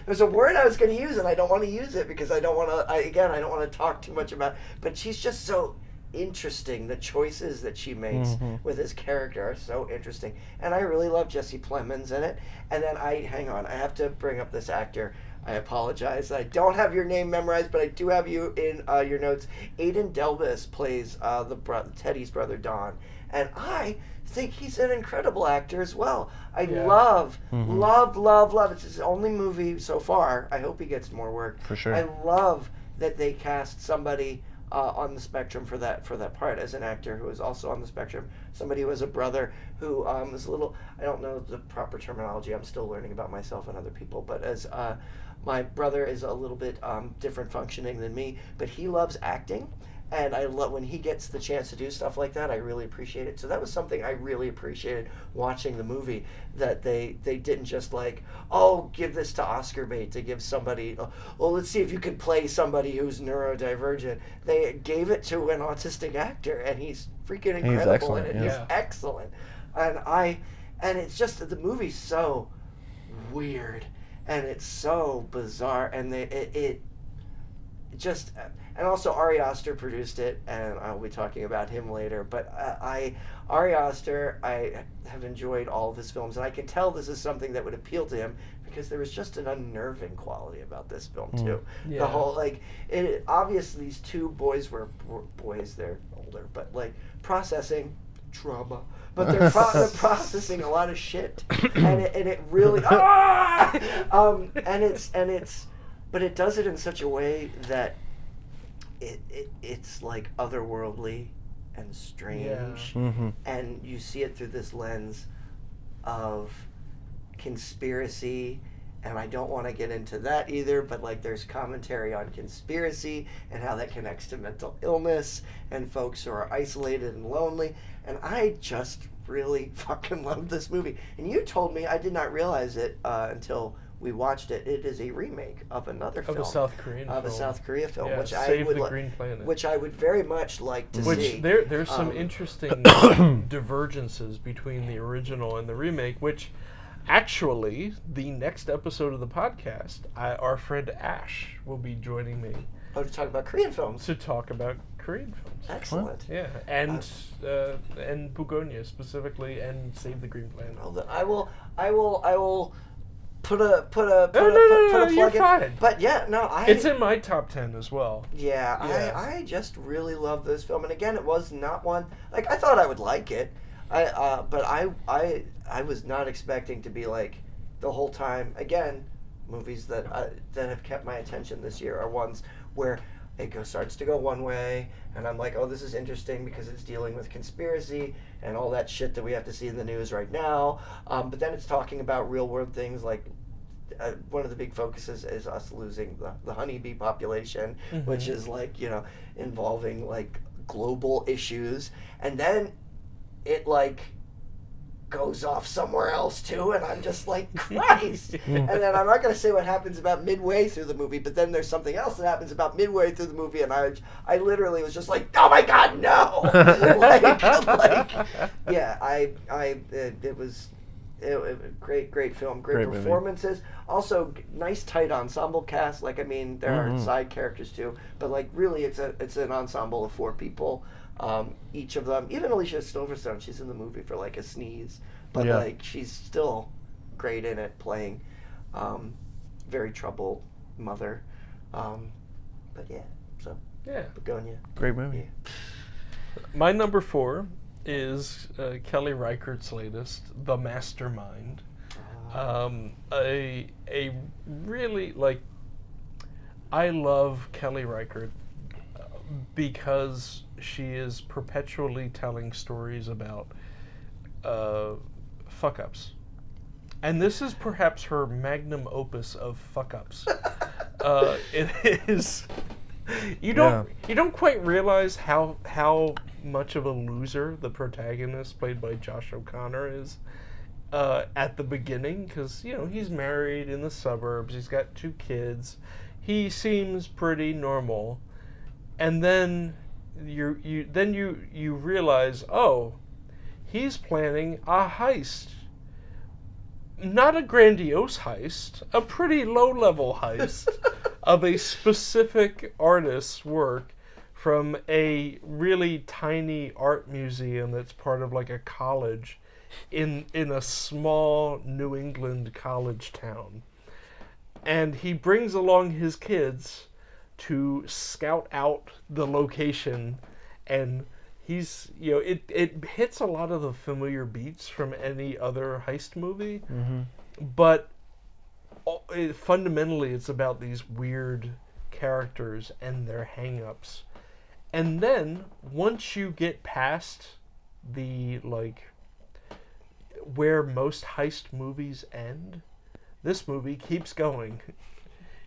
There's a word I was going to use, and I don't want to use it because I don't want to talk too much about it. But she's just so interesting. The choices that she makes with his character are so interesting. And I really love Jesse Plemons in it. And then I have to bring up this actor. I apologize. I don't have your name memorized, but I do have you in your notes. Aidan Delbus plays Teddy's brother, Don. And I think he's an incredible actor as well. I love. It's his only movie so far. I hope he gets more work. For sure. I love that they cast somebody on the spectrum for that part as an actor who is also on the spectrum. Somebody who has a brother who is a little. I don't know the proper terminology. I'm still learning about myself and other people. But as my brother is a little bit different functioning than me, but he loves acting. And I love when he gets the chance to do stuff like that. I really appreciate it. So that was something I really appreciated watching the movie, that they didn't just like, oh, give this to Oscar bait to give somebody, well, let's see if you can play somebody who's neurodivergent. They gave it to an autistic actor, and he's freaking incredible in it. He's excellent. And it's just that the movie's so weird. and it's so bizarre, and it just, and also Ari Aster produced it, and I'll be talking about him later. But Ari Aster, I have enjoyed all of his films, and I can tell this is something that would appeal to him because there was just an unnerving quality about this film too. Yeah. The whole obviously these two boys were boys, they're older, but like processing trauma, but they're processing a lot of shit, and it really but it does it in such a way that it's like otherworldly and strange, and you see it through this lens of conspiracy. And I don't want to get into that either, but like there's commentary on conspiracy and how that connects to mental illness and folks who are isolated and lonely. And I just really fucking love this movie. And you told me, I did not realize it until we watched it. It is a remake of another film. Of a South Korean film. Of a South Korea film, yeah, which Save the Green Planet. Which I would very much like to see. There's some interesting divergences between the original and the remake, which actually, the next episode of the podcast, our friend Ash will be joining me. Oh, to talk about Korean films. To talk about Korean films. Excellent. Yeah, and Bugonia specifically, and Save the Green Planet. Well, I will put a plug you're in. fine. But yeah, no, it's in my top 10 as well. Yeah, I just really love this film, and again, it was not one like I thought I would like it. But I was not expecting to be like the whole time. Again, movies that have kept my attention this year are ones where it starts to go one way, and I'm like, oh, this is interesting because it's dealing with conspiracy and all that shit that we have to see in the news right now. But then it's talking about real world things like one of the big focuses is us losing the honeybee population, which is like, involving like global issues, and then it like goes off somewhere else too, and I'm just like, Christ. And then I'm not going to say what happens about midway through the movie, but then there's something else that happens about midway through the movie, and I literally was just like, oh my God, no. It was great film, great performances. Movie. Also, nice tight ensemble cast. Like, I mean, there are side characters too, but like really, it's an ensemble of 4 people. Each of them, even Alicia Silverstone, she's in the movie for like a sneeze, but like she's still great in it, playing very troubled mother. But yeah, so Begonia, great movie. Yeah. My number 4 is Kelly Reichardt's latest, The Mastermind. A really I love Kelly Reichardt because she is perpetually telling stories about fuck-ups. And this is perhaps her magnum opus of fuck-ups. It is... You don't quite realize how much of a loser the protagonist, played by Josh O'Connor, is at the beginning, because he's married in the suburbs, he's got 2 kids, he seems pretty normal, and then you realize, oh, he's planning a heist. Not a grandiose heist, a pretty low-level heist of a specific artist's work from a really tiny art museum that's part of like a college in a small New England college town. And he brings along his kids to scout out the location, and he's, it hits a lot of the familiar beats from any other heist movie, but fundamentally it's about these weird characters and their hang-ups. And then once you get past the where most heist movies end, this movie keeps going.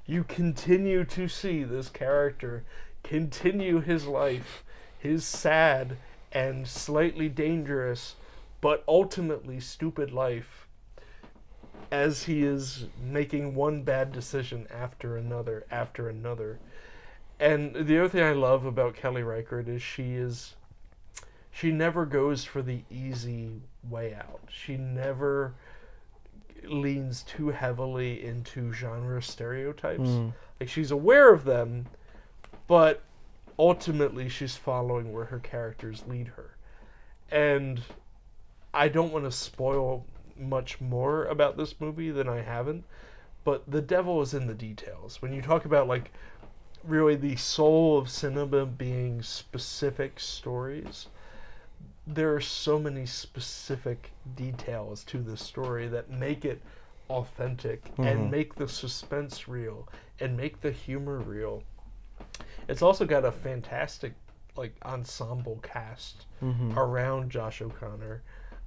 You continue to see this character continue his life, his sad and slightly dangerous but ultimately stupid life, as he is making one bad decision after another. And the other thing I love about Kelly Reichardt is she never goes for the easy way out. She never leans too heavily into genre stereotypes. Like, she's aware of them, but ultimately she's following where her characters lead her. And I don't want to spoil much more about this movie than I haven't, but the devil is in the details. When you talk about, like, really the soul of cinema being specific stories, there are so many specific details to the story that make it authentic and make the suspense real and make the humor real. It's also got a fantastic, like, ensemble cast around Josh O'Connor.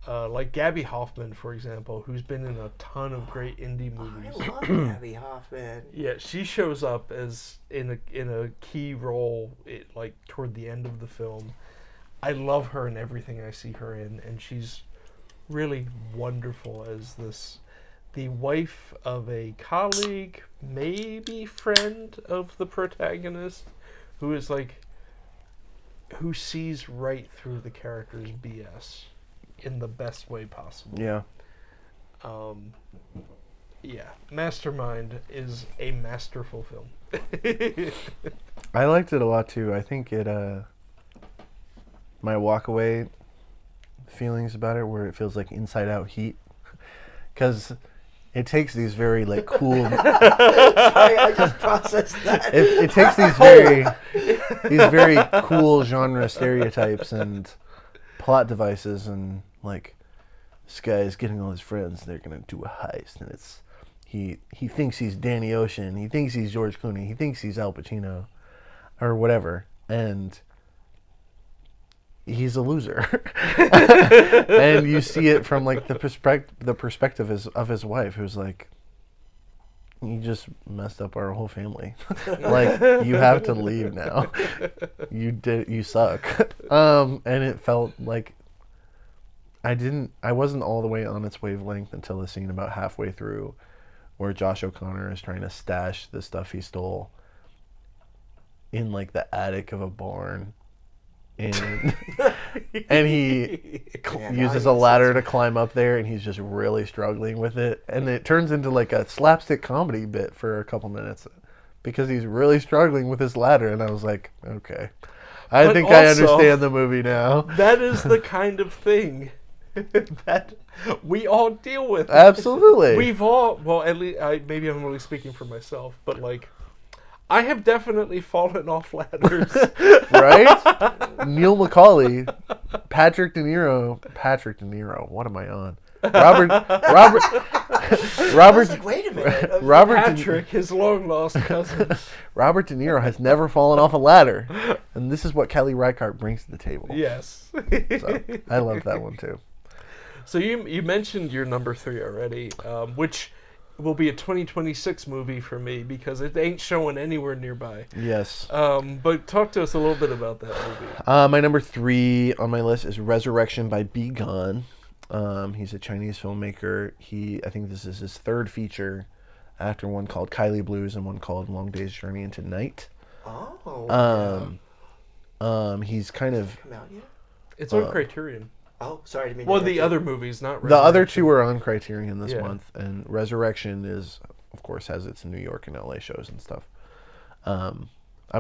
Like Gabby Hoffman, for example, who's been in a ton of great indie movies. I love Gabby Hoffman. Yeah, she shows up as in a key role, like toward the end of the film. I love her in everything I see her in, and she's really wonderful as the wife of a colleague, maybe friend of the protagonist, who sees right through the character's BS in the best way possible. Yeah. Yeah, Mastermind is a masterful film. I liked it a lot too. I think it my walkaway feelings about it, where it feels like Inside Out heat, because it takes these very, like, cool. Sorry, I just processed that. It takes these very cool genre stereotypes and plot devices, and, like, this guy's getting all his friends, they're gonna do a heist, and it's he thinks he's Danny Ocean, he thinks he's George Clooney, he thinks he's Al Pacino, or whatever, and he's a loser. And you see it from, like, the perspective of his wife, who's like, you just messed up our whole family. Like, you have to leave now. You suck. And it felt like I wasn't all the way on its wavelength until the scene about halfway through, where Josh O'Connor is trying to stash the stuff he stole in, like, the attic of a barn. And he uses a ladder to climb up there, and he's just really struggling with it. And it turns into, like, a slapstick comedy bit for a couple minutes because he's really struggling with his ladder. And I was like, okay, I think I understand the movie now. That is the kind of thing that we all deal with. Absolutely. We've all, well, at least, maybe I'm only speaking for myself, but, like, I have definitely fallen off ladders. Right? Neil McCauley, Patrick De Niro, what am I on? Robert. I was like, wait a minute. Patrick, his long lost cousin. Robert De Niro has never fallen off a ladder, and this is what Kelly Reichardt brings to the table. Yes. So I love that one too. So you mentioned your number 3 already, which will be a 2026 movie for me because it ain't showing anywhere nearby. Yes. But talk to us a little bit about that movie. My number 3 on my list is Resurrection by Bi Gan. He's a Chinese filmmaker. I think this is his third feature, after one called Kylie Blues and one called Long Day's Journey into Night. Oh. He's kind of. Come out yet? It's on Criterion. Oh, sorry. Well, the other movies, not the other two are on Criterion this Yeah. month, and Resurrection is, of course, has its New York and LA shows and stuff. I'm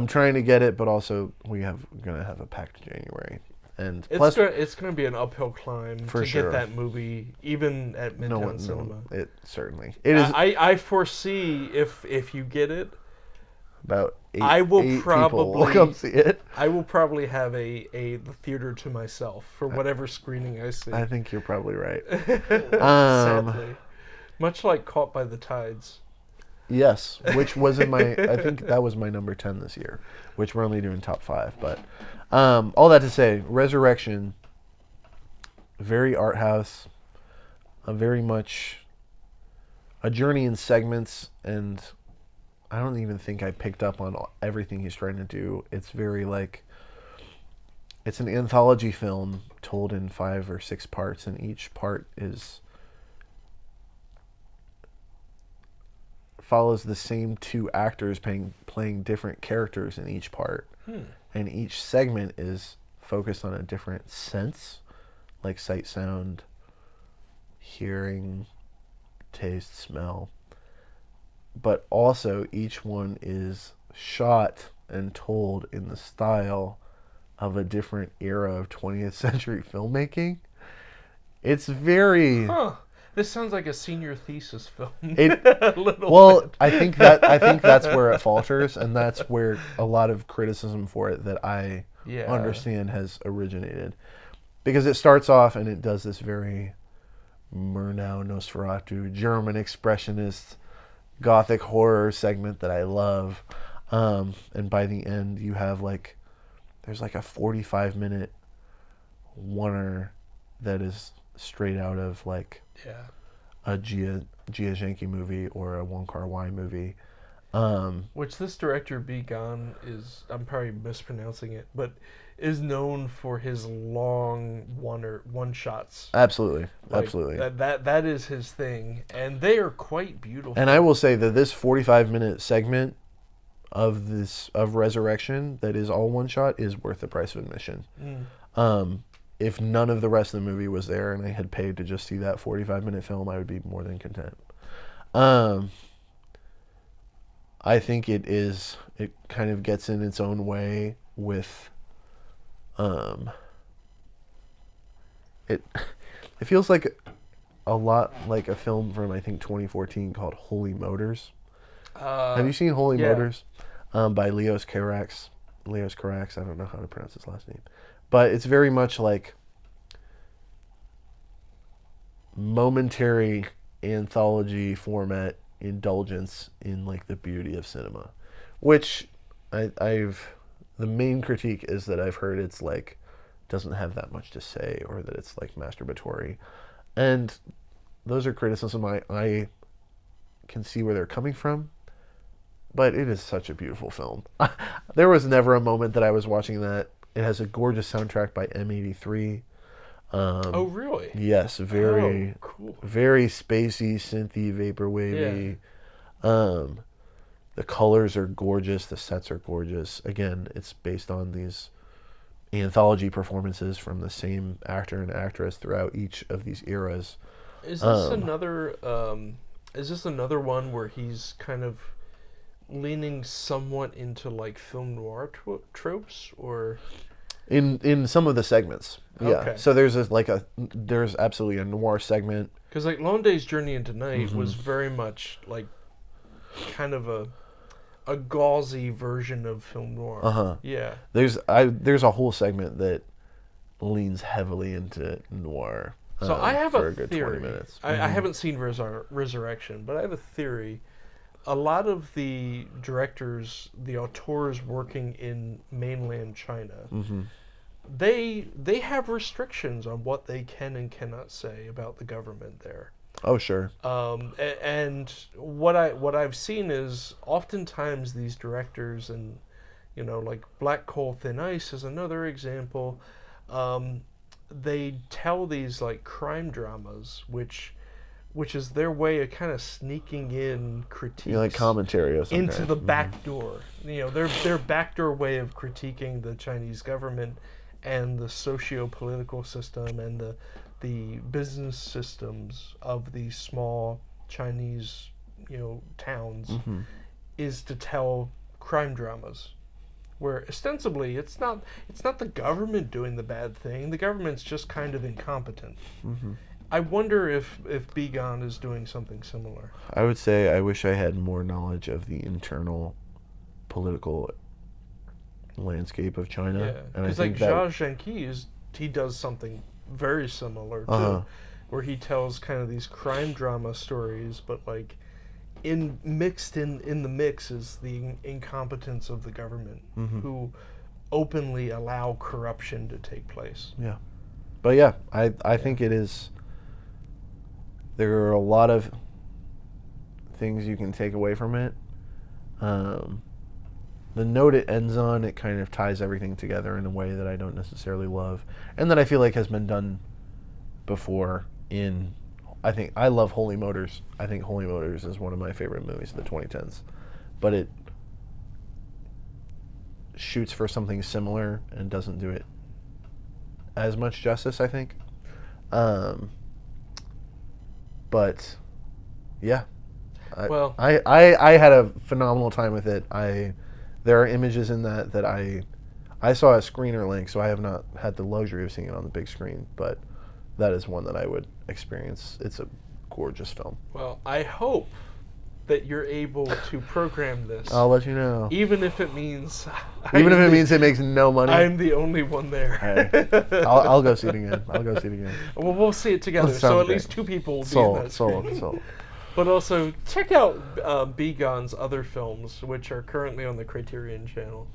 trying to get it, but also gonna have a packed January, and plus it's going to be an uphill climb For to sure. get that movie, even at Midtown Cinema. It certainly it is I foresee if you get it, about eight. I will eight probably people will come see it. I will probably have the theater to myself for whatever screening I see. I think you're probably right. Sadly, much like Caught by the Tides. Yes, which was in my. I think that was my number 10 this year, which we're only doing top 5. But all that to say, Resurrection, very art house, very much a journey in segments, and I don't even think I picked up on everything he's trying to do. It's very like, it's an anthology film told in 5 or 6 parts, and each part follows the same 2 actors playing different characters in each part. And each segment is focused on a different sense, like sight, sound, hearing, taste, smell. But also each one is shot and told in the style of a different era of 20th century filmmaking. It's very This sounds like a senior thesis film. A little bit. I think that's where it falters, and that's where a lot of criticism for it that I understand has originated. Because it starts off and it does this very Murnau, Nosferatu, German expressionist gothic horror segment that I love. And by the end you have there's a 45-minute oneer that is straight out of a Gia Zhenke movie or a Wong Kar-wai movie. Which this director, Begon, is, I'm probably mispronouncing it, but is known for his long one-shots. Absolutely. Absolutely. That is his thing, and they are quite beautiful. And I will say that this 45-minute segment of Resurrection that is all one shot is worth the price of admission. If none of the rest of the movie was there and I had paid to just see that 45-minute film, I would be more than content. I think it kind of gets in its own way with it feels like a lot like a film from I think 2014 called Holy Motors. Have you seen Holy Motors? By Leos Carax. I don't know how to pronounce his last name. But it's very much like momentary anthology format indulgence in the beauty of cinema. Which the main critique is that I've heard it's doesn't have that much to say, or that it's masturbatory. And those are criticism I can see where they're coming from. But it is such a beautiful film. There was never a moment that I was watching that. It has a gorgeous soundtrack by M83. Oh, really? Yes, very cool. Very spacey, synthy, vaporwavy. The colors are gorgeous. The sets are gorgeous. Again, it's based on these anthology performances from the same actor and actress throughout each of these eras. Is this another? Is this another one where he's kind of leaning somewhat into film noir tropes, or in some of the segments? Yeah. Okay. So there's there's absolutely a noir segment. Because Lone Day's Journey into Night was very much kind of a gauzy version of film noir. Yeah. There's a whole segment that leans heavily into noir. So I have for a good theory. 20 minutes. I haven't seen Resurrection, but I have a theory. A lot of the directors, the auteurs working in mainland China, they have restrictions on what they can and cannot say about the government there. Oh, sure. And what I've seen is oftentimes these directors, and Black Coal Thin Ice is another example. They tell these crime dramas, which is their way of kind of sneaking in critiques, commentary or something, into the back door. Their backdoor way of critiquing the Chinese government and the socio-political system and the business systems of these small Chinese towns is to tell crime dramas, where ostensibly it's not the government doing the bad thing. The government's just kind of incompetent. I wonder if Begon is doing something similar. I would say I wish I had more knowledge of the internal political landscape of China. Yeah, and I because think Josh and he does something very similar too, where he tells kind of these crime drama stories, but mixed in the mix is the incompetence of the government, who openly allow corruption to take place. Yeah, but yeah, I think it is. There are a lot of things you can take away from it. The note it ends on, it kind of ties everything together in a way that I don't necessarily love, and that I feel like has been done before in... I think I love Holy Motors. I think Holy Motors is one of my favorite movies of the 2010s. But it shoots for something similar and doesn't do it as much justice, I think. But Yeah. Well, I had a phenomenal time with it. There are images in that I saw a screener link, so I have not had the luxury of seeing it on the big screen, but that is one that I would experience. It's a gorgeous film. well, I hope that you're able to program this. I'll let you know. Even if it means It makes no money. I'm the only one there. Hey, I'll go see it again. Well, we'll see it together. That So sounds at great. least 2 people will be in that screen. Sold. But also, check out Begon's other films, which are currently on the Criterion channel.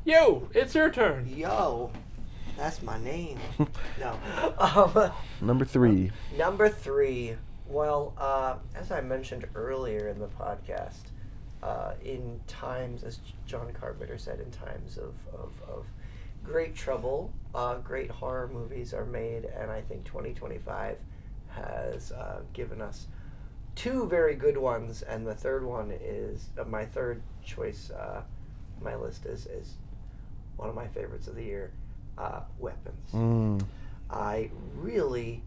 Yo, it's your turn. Yo, that's my name. No. Number 3. Number 3. Well, as I mentioned earlier in the podcast, in times, as John Carpenter said, in times of great trouble, great horror movies are made, and I think 2025 has given us 2 very good ones, and the third one is my third choice. My list is one of my favorites of the year, Weapons. I really.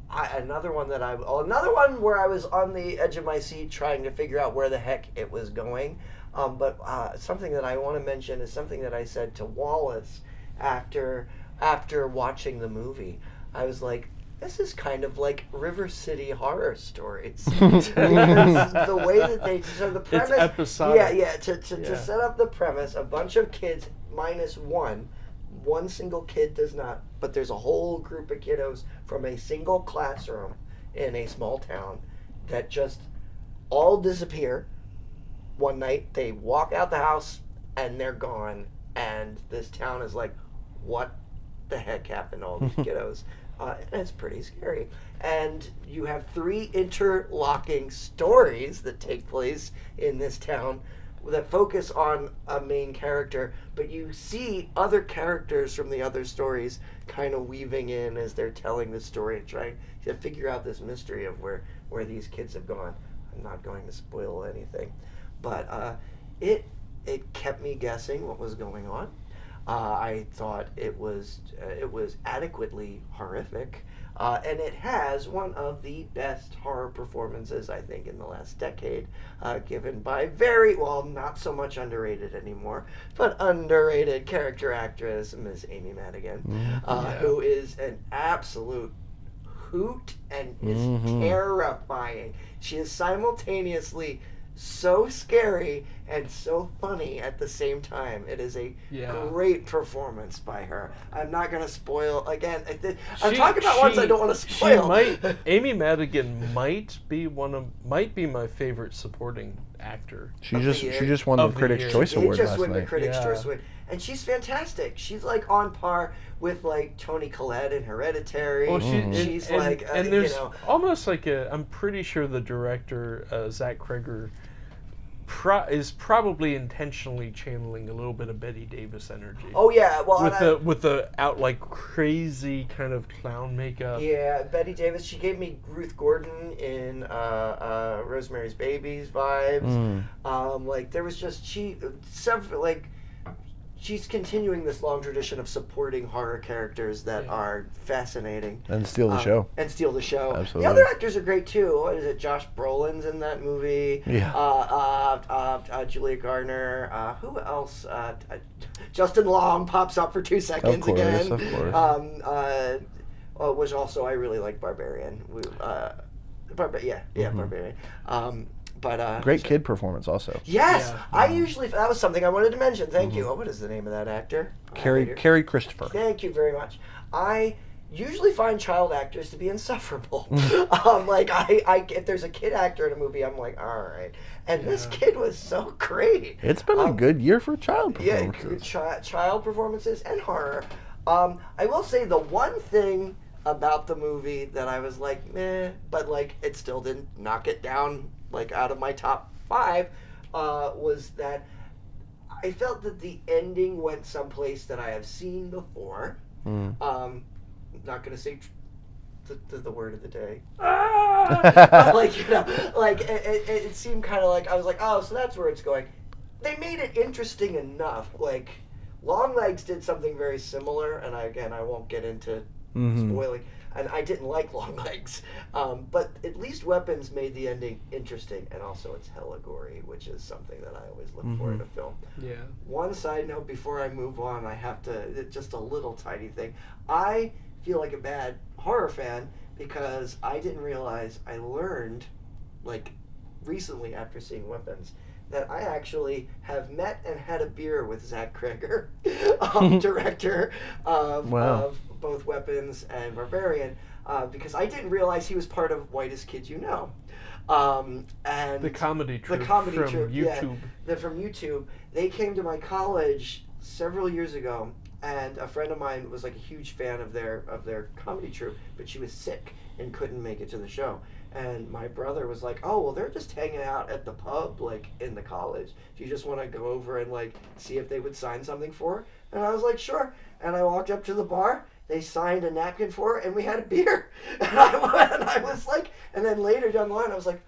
Another one where I was on the edge of my seat trying to figure out where the heck it was going. But something that I want to mention is something that I said to Wallace after watching the movie. I was like, this is kind of like River City Horror Stories. Because the way that the premise... It's episodic. Yeah. To set up the premise, a bunch of kids minus one single kid does not, but there's a whole group of kiddos from a single classroom in a small town that just all disappear. One night they walk out the house and they're gone, and this town is like, what the heck happened to all these kiddos? And it's pretty scary. And you have 3 interlocking stories that take place in this town that focus on a main character, but you see other characters from the other stories kind of weaving in as they're telling the story and trying to figure out this mystery of where these kids have gone. I'm not going to spoil anything, but it kept me guessing what was going on. I thought it was adequately horrific, and it has one of the best horror performances, I think, in the last decade, given by not so much underrated anymore, but underrated character actress Miss Amy Madigan, who is an absolute hoot and is terrifying. She is simultaneously so scary and so funny at the same time. It is a great performance by her. I'm not going to spoil again. I'm talking about ones I don't want to spoil. Amy Madigan might be my favorite supporting actor. She just won the Critics' Choice Award last night. She just won the Critics' Choice Award, and she's fantastic. She's like on par with like Toni Collette in Hereditary. Well, she's and there's almost like I'm pretty sure the director Zach Kreger is probably intentionally channeling a little bit of Bette Davis energy. Oh yeah, well with the out like crazy kind of clown makeup. Yeah, Bette Davis. She gave me Ruth Gordon in Rosemary's Babies vibes. Like there was just she's continuing this long tradition of supporting horror characters that are fascinating. And steal the show. Absolutely. The other actors are great too. What is it? Josh Brolin's in that movie. Yeah. Julia Gardner. Who else? Justin Long pops up for 2 seconds again. Of course. Which also I really like Barbarian. Barbarian. But great kid performance also. Yes, yeah. That was something I wanted to mention. Thank you. What is the name of that actor? Carrie Christopher. Thank you very much. I usually find child actors to be insufferable. If there's a kid actor in a movie, I'm like, all right. And this kid was so great. It's been a good year for child performances. Yeah, child performances and horror. I will say the one thing about the movie that I was like, meh, but like it still didn't knock it down like out of my top 5, was that I felt that the ending went someplace that I have seen before. I'm not going to say the word of the day. It seemed kind of like I was like, oh, so that's where it's going. They made it interesting enough. Like Longlegs did something very similar, and I won't get into spoiling. and I didn't like long legs. But at least Weapons made the ending interesting, and also it's hella gory, which is something that I always look for in a film. Yeah. One side note before I move on, I have to, just a little tiny thing. I feel like a bad horror fan because I didn't realize, I learned, like, recently after seeing Weapons, that I actually have met and had a beer with Zach Kreger, director of both Weapons and Barbarian, because I didn't realize he was part of Whitest Kids You Know. And the comedy troupe from YouTube. Yeah, they're from YouTube. They came to my college several years ago, and a friend of mine was like a huge fan of their comedy troupe, but she was sick and couldn't make it to the show. And my brother was like, "Oh, well, they're just hanging out at the pub, like, in the college. Do you just want to go over and, like, see if they would sign something for her?" And I was like, "Sure." And I walked up to the bar. They signed a napkin for her, and we had a beer. And I was like, and then later down the line, I was like,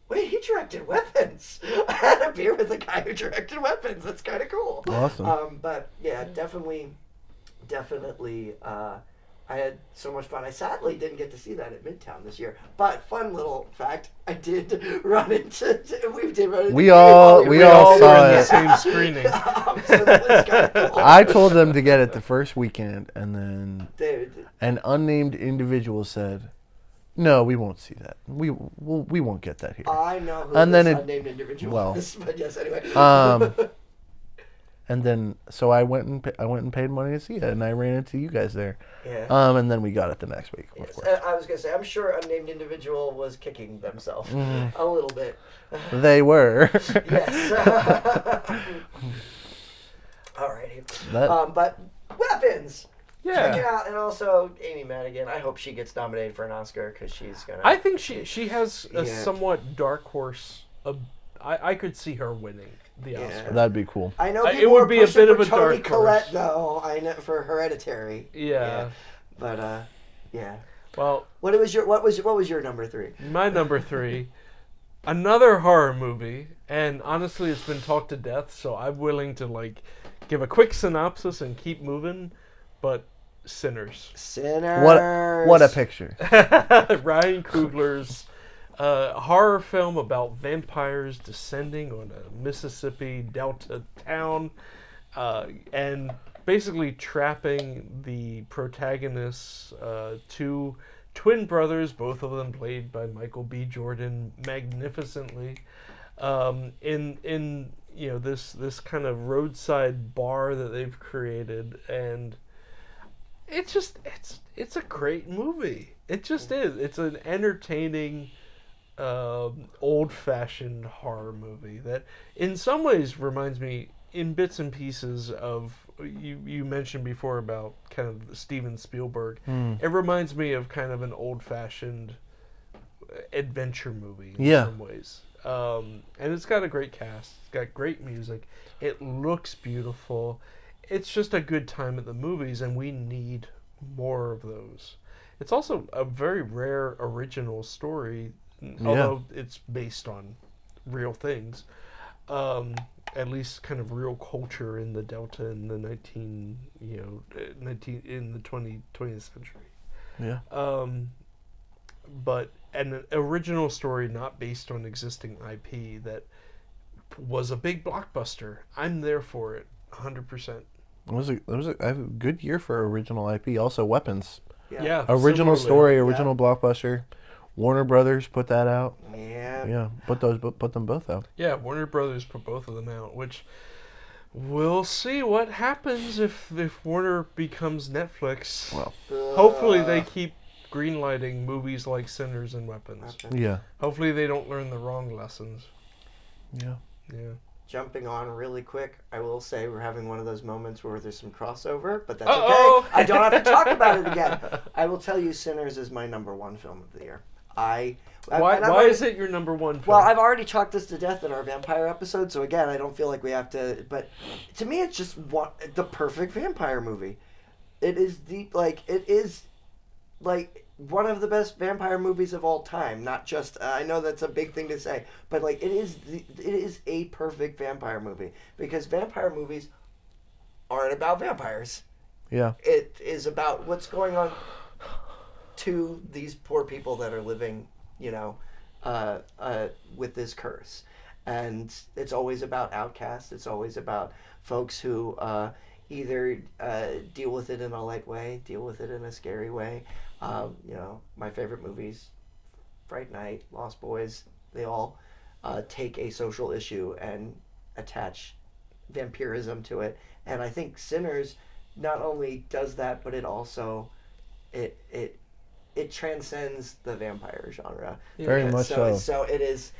"Wait, he directed Weapons." I had a beer with the guy who directed Weapons. That's kind of cool. Awesome. But, yeah, definitely, I had so much fun. I sadly didn't get to see that at Midtown this year. But fun little fact, I did run into. We all saw were in it. the same screening. So that was kinda cool. I told them to get it the first weekend, and then David, an unnamed individual said, "No, we won't see that. We won't get that here." I know who And this then unnamed individual is, but yes, anyway. And then so I went and paid money to see it, and I ran into you guys there. Yeah. And then we got it the next week, of Yes. course. I was gonna say, I'm sure unnamed individual was kicking themselves a little bit. They were. Yes. Alrighty. But Weapons. Yeah. Check it out, and also Amy Madigan. I hope she gets nominated for an Oscar because she's gonna. I think she has a Yeah. somewhat dark horse. I could see her winning the Yeah. Oscar. That'd be cool. I know It people would were be a pushing bit for of a Toni dark Collette, horse. though. I know for Hereditary. Yeah. But yeah. Well, What was your number 3? my number 3, another horror movie, and honestly, it's been talked to death, so I'm willing to like give a quick synopsis and keep moving. But Sinners. Sinners. What a picture. Ryan Coogler's horror film about vampires descending on a Mississippi Delta town, and basically trapping the protagonists, two twin brothers, both of them played by Michael B. Jordan magnificently, in this kind of roadside bar that they've created, and it's a great movie. It just is. It's an entertaining, old-fashioned horror movie that in some ways reminds me in bits and pieces of you mentioned before about kind of Steven Spielberg. It reminds me of kind of an old-fashioned adventure movie in some ways. And it's got a great cast. It's got great music. It looks beautiful. It's just a good time at the movies, and we need more of those. It's also a very rare original story, although it's based on real things. At least kind of real culture in the Delta in the 20th century. Yeah. But an original story not based on existing IP that was a big blockbuster. I'm there for it, 100%. It was a good year for original IP. Also, Weapons. Yeah. Original similarly. story, original blockbuster. Warner Brothers put that out. Yeah. Yeah, put them both out. Yeah, Warner Brothers put both of them out, which we'll see what happens if Warner becomes Netflix. Well, hopefully they keep greenlighting movies like Sinners and Weapons. yeah. Hopefully they don't learn the wrong lessons. Yeah. Yeah. Jumping on really quick, I will say we're having one of those moments where there's some crossover, but that's Uh-oh. okay. I don't have to talk about it again. I will tell you, Sinners is my number 1 film of the year. Why is it your number 1 film? Well, I've already talked this to death in our vampire episode, so again, I don't feel like we have to. But to me, it's just the perfect vampire movie. It is one of the best vampire movies of all time. Not just I know that's a big thing to say, but like it is a perfect vampire movie because vampire movies aren't about vampires. Yeah. It is about what's going on. to these poor people that are living, with this curse. And it's always about outcasts. It's always about folks who either deal with it in a light way, deal with it in a scary way. My favorite movies, Fright Night, Lost Boys, they all take a social issue and attach vampirism to it. And I think Sinners not only does that, but it also it transcends the vampire genre. Very much so. So it is.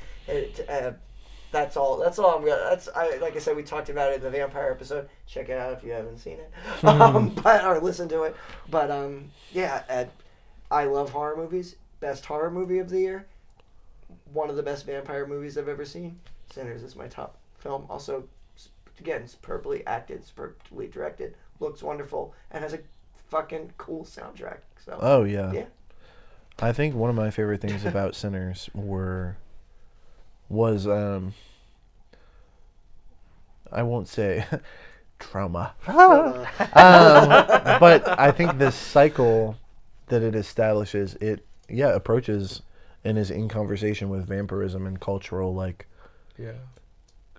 That's all. That's all I'm gonna. Like I said, we talked about it in the vampire episode. Check it out if you haven't seen it, or listen to it. But I love horror movies. Best horror movie of the year. One of the best vampire movies I've ever seen. Sinners is my top film. Also, again, superbly acted, superbly directed, looks wonderful, and has a fucking cool soundtrack. So. Oh yeah. Yeah. I think one of my favorite things about Sinners was I won't say trauma, but I think this cycle that it establishes, approaches and is in conversation with vampirism and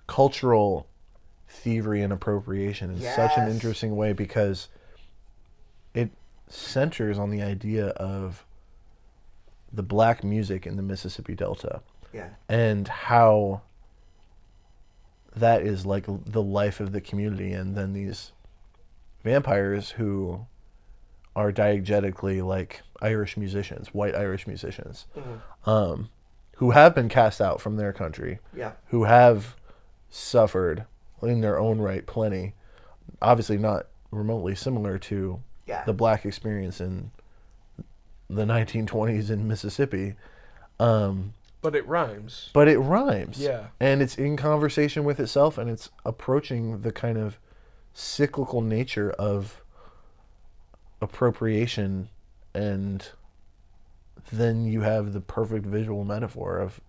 cultural thievery and appropriation in such an interesting way, because it centers on the idea of the black music in the Mississippi Delta. Yeah. And how that is like the life of the community, and then these vampires who are diegetically like Irish musicians, white Irish musicians, who have been cast out from their country, who have suffered in their own right plenty, obviously not remotely similar to the black experience in the 1920s in Mississippi. But it rhymes. Yeah. And it's in conversation with itself, and it's approaching the kind of cyclical nature of appropriation, and then you have the perfect visual metaphor of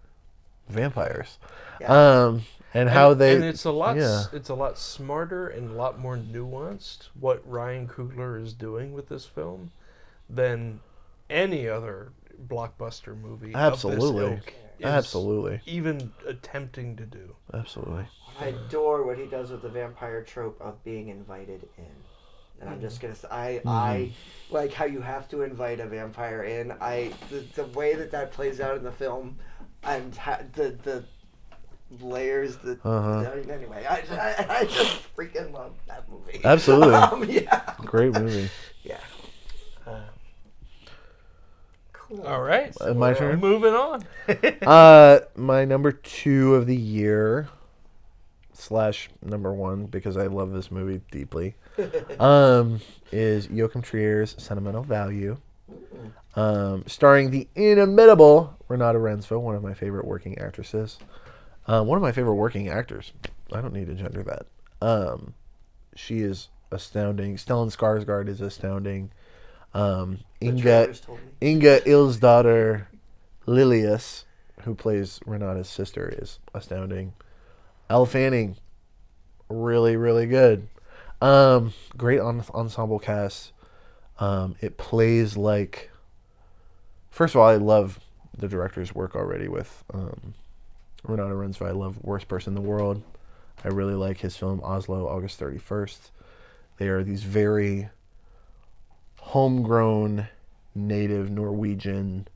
vampires. Yeah. And it's a lot smarter and a lot more nuanced what Ryan Coogler is doing with this film than any other blockbuster movie. Absolutely. Of this ilk is Absolutely. even attempting to do. Absolutely. I adore what he does with the vampire trope of being invited in. And I'm just gonna say, I like how you have to invite a vampire in. The way that plays out in the film, and the layers that. Anyway, I just freaking love that movie. Absolutely. Yeah. Great movie. Yeah. Cool. All right. So My turn. Moving on. My number 2 of the year / number 1, because I love this movie deeply, is Joachim Trier's Sentimental Value, starring the inimitable Renata Rensfeld, one of my favorite working actresses. One of my favorite working actors. I don't need to gender that. She is astounding. Stellan Skarsgård is astounding. Inga Ilsdottir Lilius, who plays Renata's sister, is astounding. Elle Fanning, really, really good. Great ensemble cast. It plays like... First of all, I love the director's work already with Renata Rensfeld. I love Worst Person in the World. I really like his film Oslo, August 31st. They are these very homegrown, native Norwegian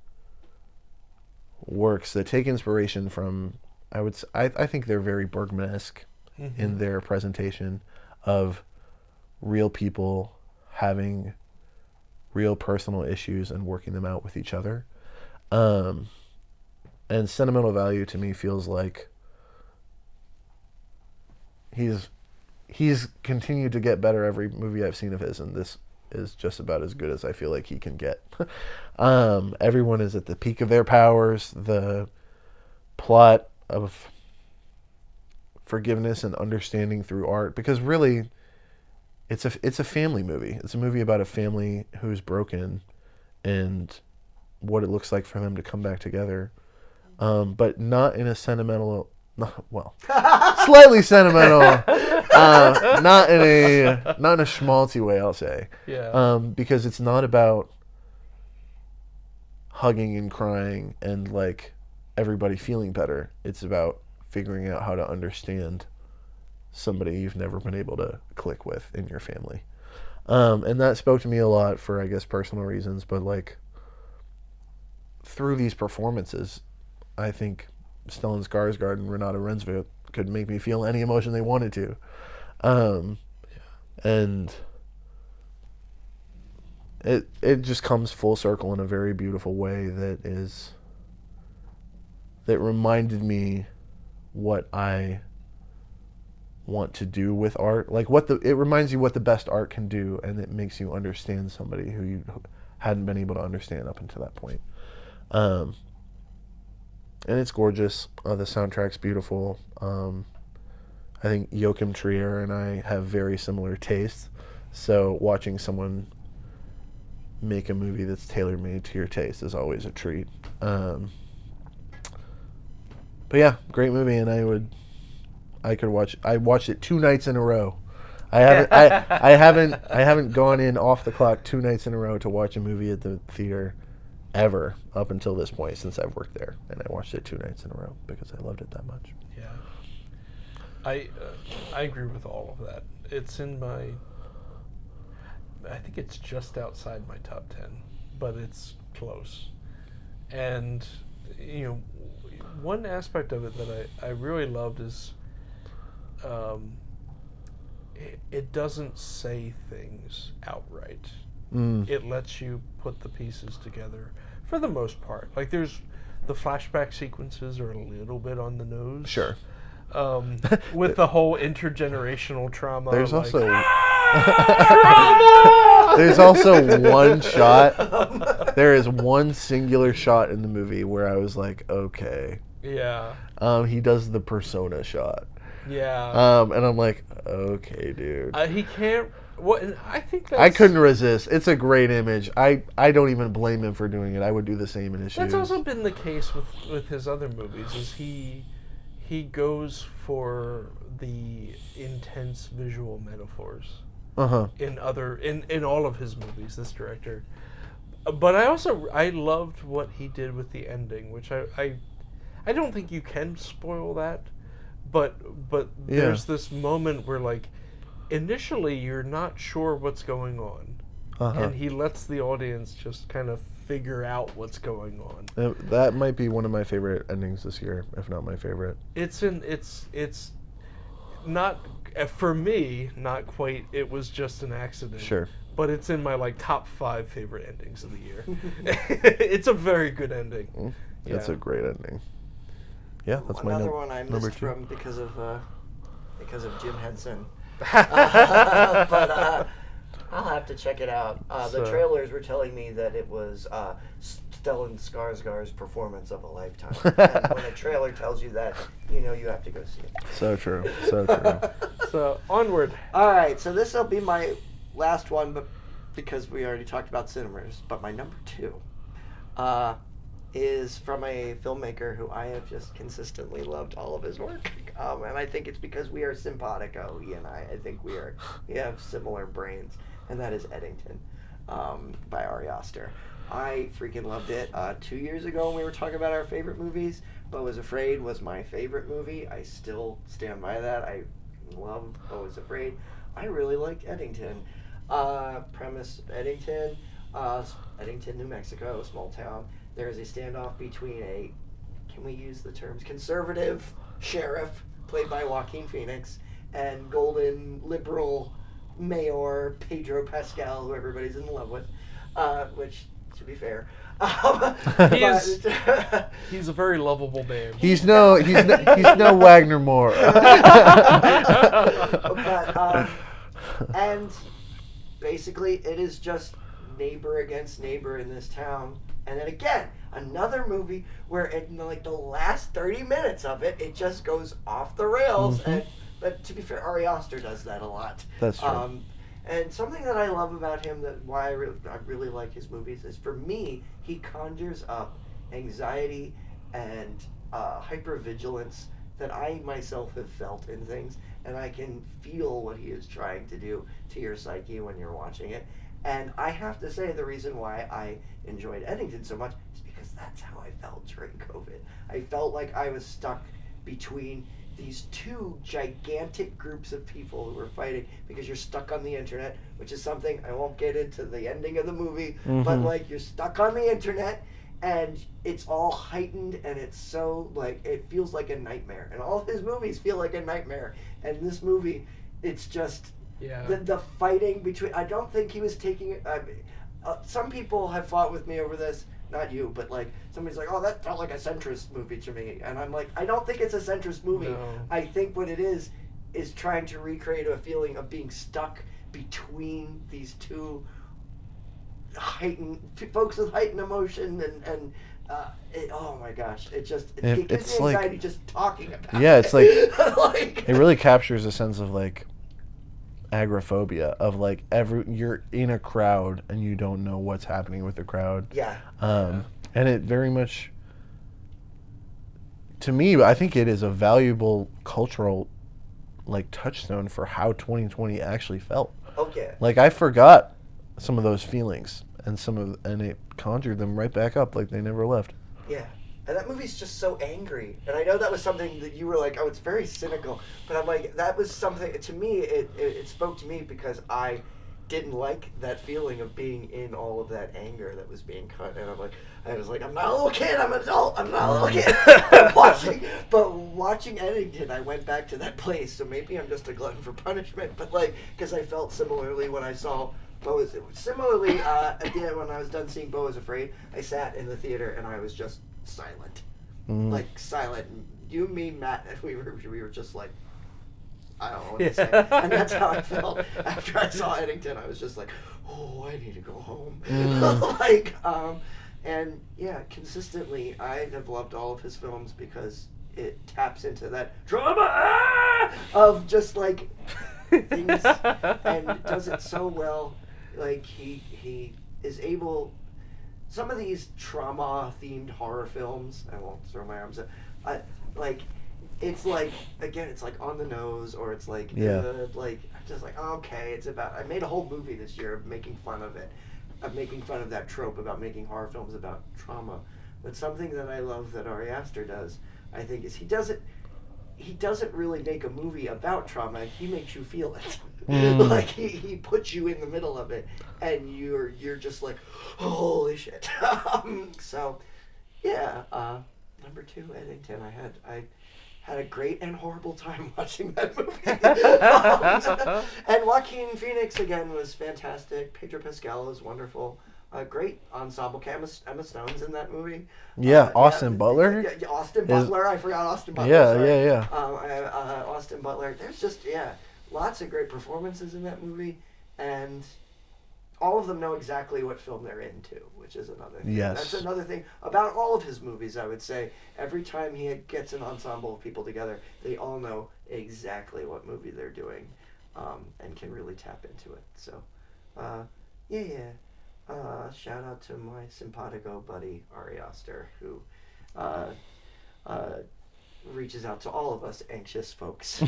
works that take inspiration from... I think they're very Bergman-esque in their presentation of real people having real personal issues and working them out with each other. And Sentimental Value to me feels like he's continued to get better every movie I've seen of his, and this is just about as good as I feel like he can get. Everyone is at the peak of their powers. The plot of forgiveness and understanding through art, because really it's a family movie. It's a movie about a family who's broken and what it looks like for them to come back together, but not in a sentimental, slightly sentimental, not in a schmaltzy way, I'll say. Yeah. Because it's not about hugging and crying and like everybody feeling better. It's about figuring out how to understand somebody you've never been able to click with in your family. And that spoke to me a lot for, I guess, personal reasons, but like through these performances, I think Stellan Skarsgård and Renata Rensvik could make me feel any emotion they wanted to. And it just comes full circle in a very beautiful way that reminded me what I want to do with art. Like it reminds you what the best art can do, and it makes you understand somebody who you hadn't been able to understand up until that point. And it's gorgeous. The soundtrack's beautiful. I think Joachim Trier and I have very similar tastes, so watching someone make a movie that's tailor-made to your taste is always a treat. But yeah, great movie, and I watched it 2 nights in a row. I haven't gone in off the clock 2 nights in a row to watch a movie at the theater ever up until this point since I've worked there, and I watched it 2 nights in a row because I loved it that much. Yeah, I agree with all of that. It's in my, I think it's just outside my top 10, but it's close. And one aspect of it that I really loved is it doesn't say things outright. It lets you put the pieces together for the most part. Like the flashback sequences are a little bit on the nose. Sure. With the whole intergenerational trauma. There's like, also there's also one shot. There is one singular shot in the movie where I was like, okay. Yeah. He does the persona shot. Yeah. And I'm like, okay, dude. He can't. Well, and I think I couldn't resist. It's a great image. I don't even blame him for doing it. I would do the same in his shoes. That's also been the case with his other movies. Is he goes for the intense visual metaphors. In all of his movies, this director. But I loved what he did with the ending, which I don't think you can spoil that, but there's this moment where like initially you're not sure what's going on, and he lets the audience just kind of figure out what's going on. That might be one of my favorite endings this year, if not my favorite. It's not, for me, not quite. It was just an accident. Sure. But it's in my like top 5 favorite endings of the year. It's a very good ending. That's a great ending. Yeah, that's another my one I number missed 2. from because of Jim Henson. But I'll have to check it out. The trailers were telling me that it was Stellan Skarsgård's performance of a lifetime. And when a trailer tells you that, you have to go see it. So true. So true. So, onward. All right, so this will be my last one, but because we already talked about cinemas. But my number 2 is from a filmmaker who I have just consistently loved all of his work. And I think it's because we are simpatico, he and I. I think we have similar brains, and that is Eddington by Ari Aster. I freaking loved it. 2 years ago when we were talking about our favorite movies, Beau Was Afraid was my favorite movie. I still stand by that. I loved Beau Was Afraid. I really liked Eddington. Premise of Eddington, New Mexico, small town. There is a standoff between can we use the terms, conservative sheriff, played by Joaquin Phoenix, and golden liberal mayor Pedro Pascal, who everybody's in love with, which, to be fair, he's a very lovable man. He's no Wagner Moore. But and basically it is just neighbor against neighbor in this town. And then again, another movie where in like the last 30 minutes of it, it just goes off the rails. But to be fair, Ari Aster does that a lot. That's true. And something that I love about him, why I really like his movies, is for me, he conjures up anxiety and hypervigilance that I myself have felt in things, and I can feel what he is trying to do to your psyche when you're watching it. And I have to say, the reason why I enjoyed Eddington so much is because that's how I felt during COVID. I felt like I was stuck between these two gigantic groups of people who were fighting because you're stuck on the internet, which is something I won't get into the ending of the movie, but like you're stuck on the internet and it's all heightened and it's so like it feels like a nightmare. And all of his movies feel like a nightmare. And this movie, it's just the fighting between. I don't think he was taking it. Some people have fought with me over this. Not you, but like somebody's like, oh, that felt like a centrist movie to me, and I'm like, I don't think it's a centrist movie. No. I think what it is trying to recreate a feeling of being stuck between these two folks with heightened emotion, and oh my gosh, it gives me anxiety like, just talking about. Yeah, it's like, like it really captures a sense of like agoraphobia of like you're in a crowd and you don't know what's happening with the crowd. Yeah. And it very much, to me, I think it is a valuable cultural like touchstone for how 2020 actually felt. Okay. Like I forgot some of those feelings and it conjured them right back up like they never left. Yeah. And that movie's just so angry. And I know that was something that you were like, oh, it's very cynical. But I'm like, that was something, to me, it spoke to me because I didn't like that feeling of being in all of that anger that was being cut. And I was like, I'm not a little kid, I'm an adult, I'm not a little kid. Watching Eddington, I went back to that place. So maybe I'm just a glutton for punishment. But like, because I felt similarly when I saw similarly, at the end when I was done seeing Beau is Afraid, I sat in the theater and I was just silent. Like silent. You, me, Matt, we were just like, I don't know what to say. And that's how I felt after I saw Eddington. I was just like, oh, I need to go home. And yeah, consistently, I have loved all of his films because it taps into that drama of just like things and does it so well. Like he is able. Some of these trauma-themed horror films, I won't throw my arms up, like, it's like, again, it's like on the nose, or it's like, like, I'm just like, okay, it's about, I made a whole movie this year of making fun of it, of making fun of that trope about making horror films about trauma. But something that I love that Ari Aster does, I think, is he doesn't really make a movie about trauma, he makes you feel it. Like he puts you in the middle of it and you're just like, holy shit. So yeah, number 2, Eddington. I had a great and horrible time watching that movie. And Joaquin Phoenix again was fantastic. Pedro Pascal was wonderful. Great ensemble. Emma Stone's in that movie. Yeah, Austin Butler. Yeah, Austin Butler. I forgot Austin Butler. Yeah. Austin Butler. There's just lots of great performances in that movie, and all of them know exactly what film they're into, which is another thing. Yes. That's another thing about all of his movies, I would say. Every time he gets an ensemble of people together, they all know exactly what movie they're doing, and can really tap into it. So, shout out to my simpatico buddy, Ari Aster, who reaches out to all of us anxious folks.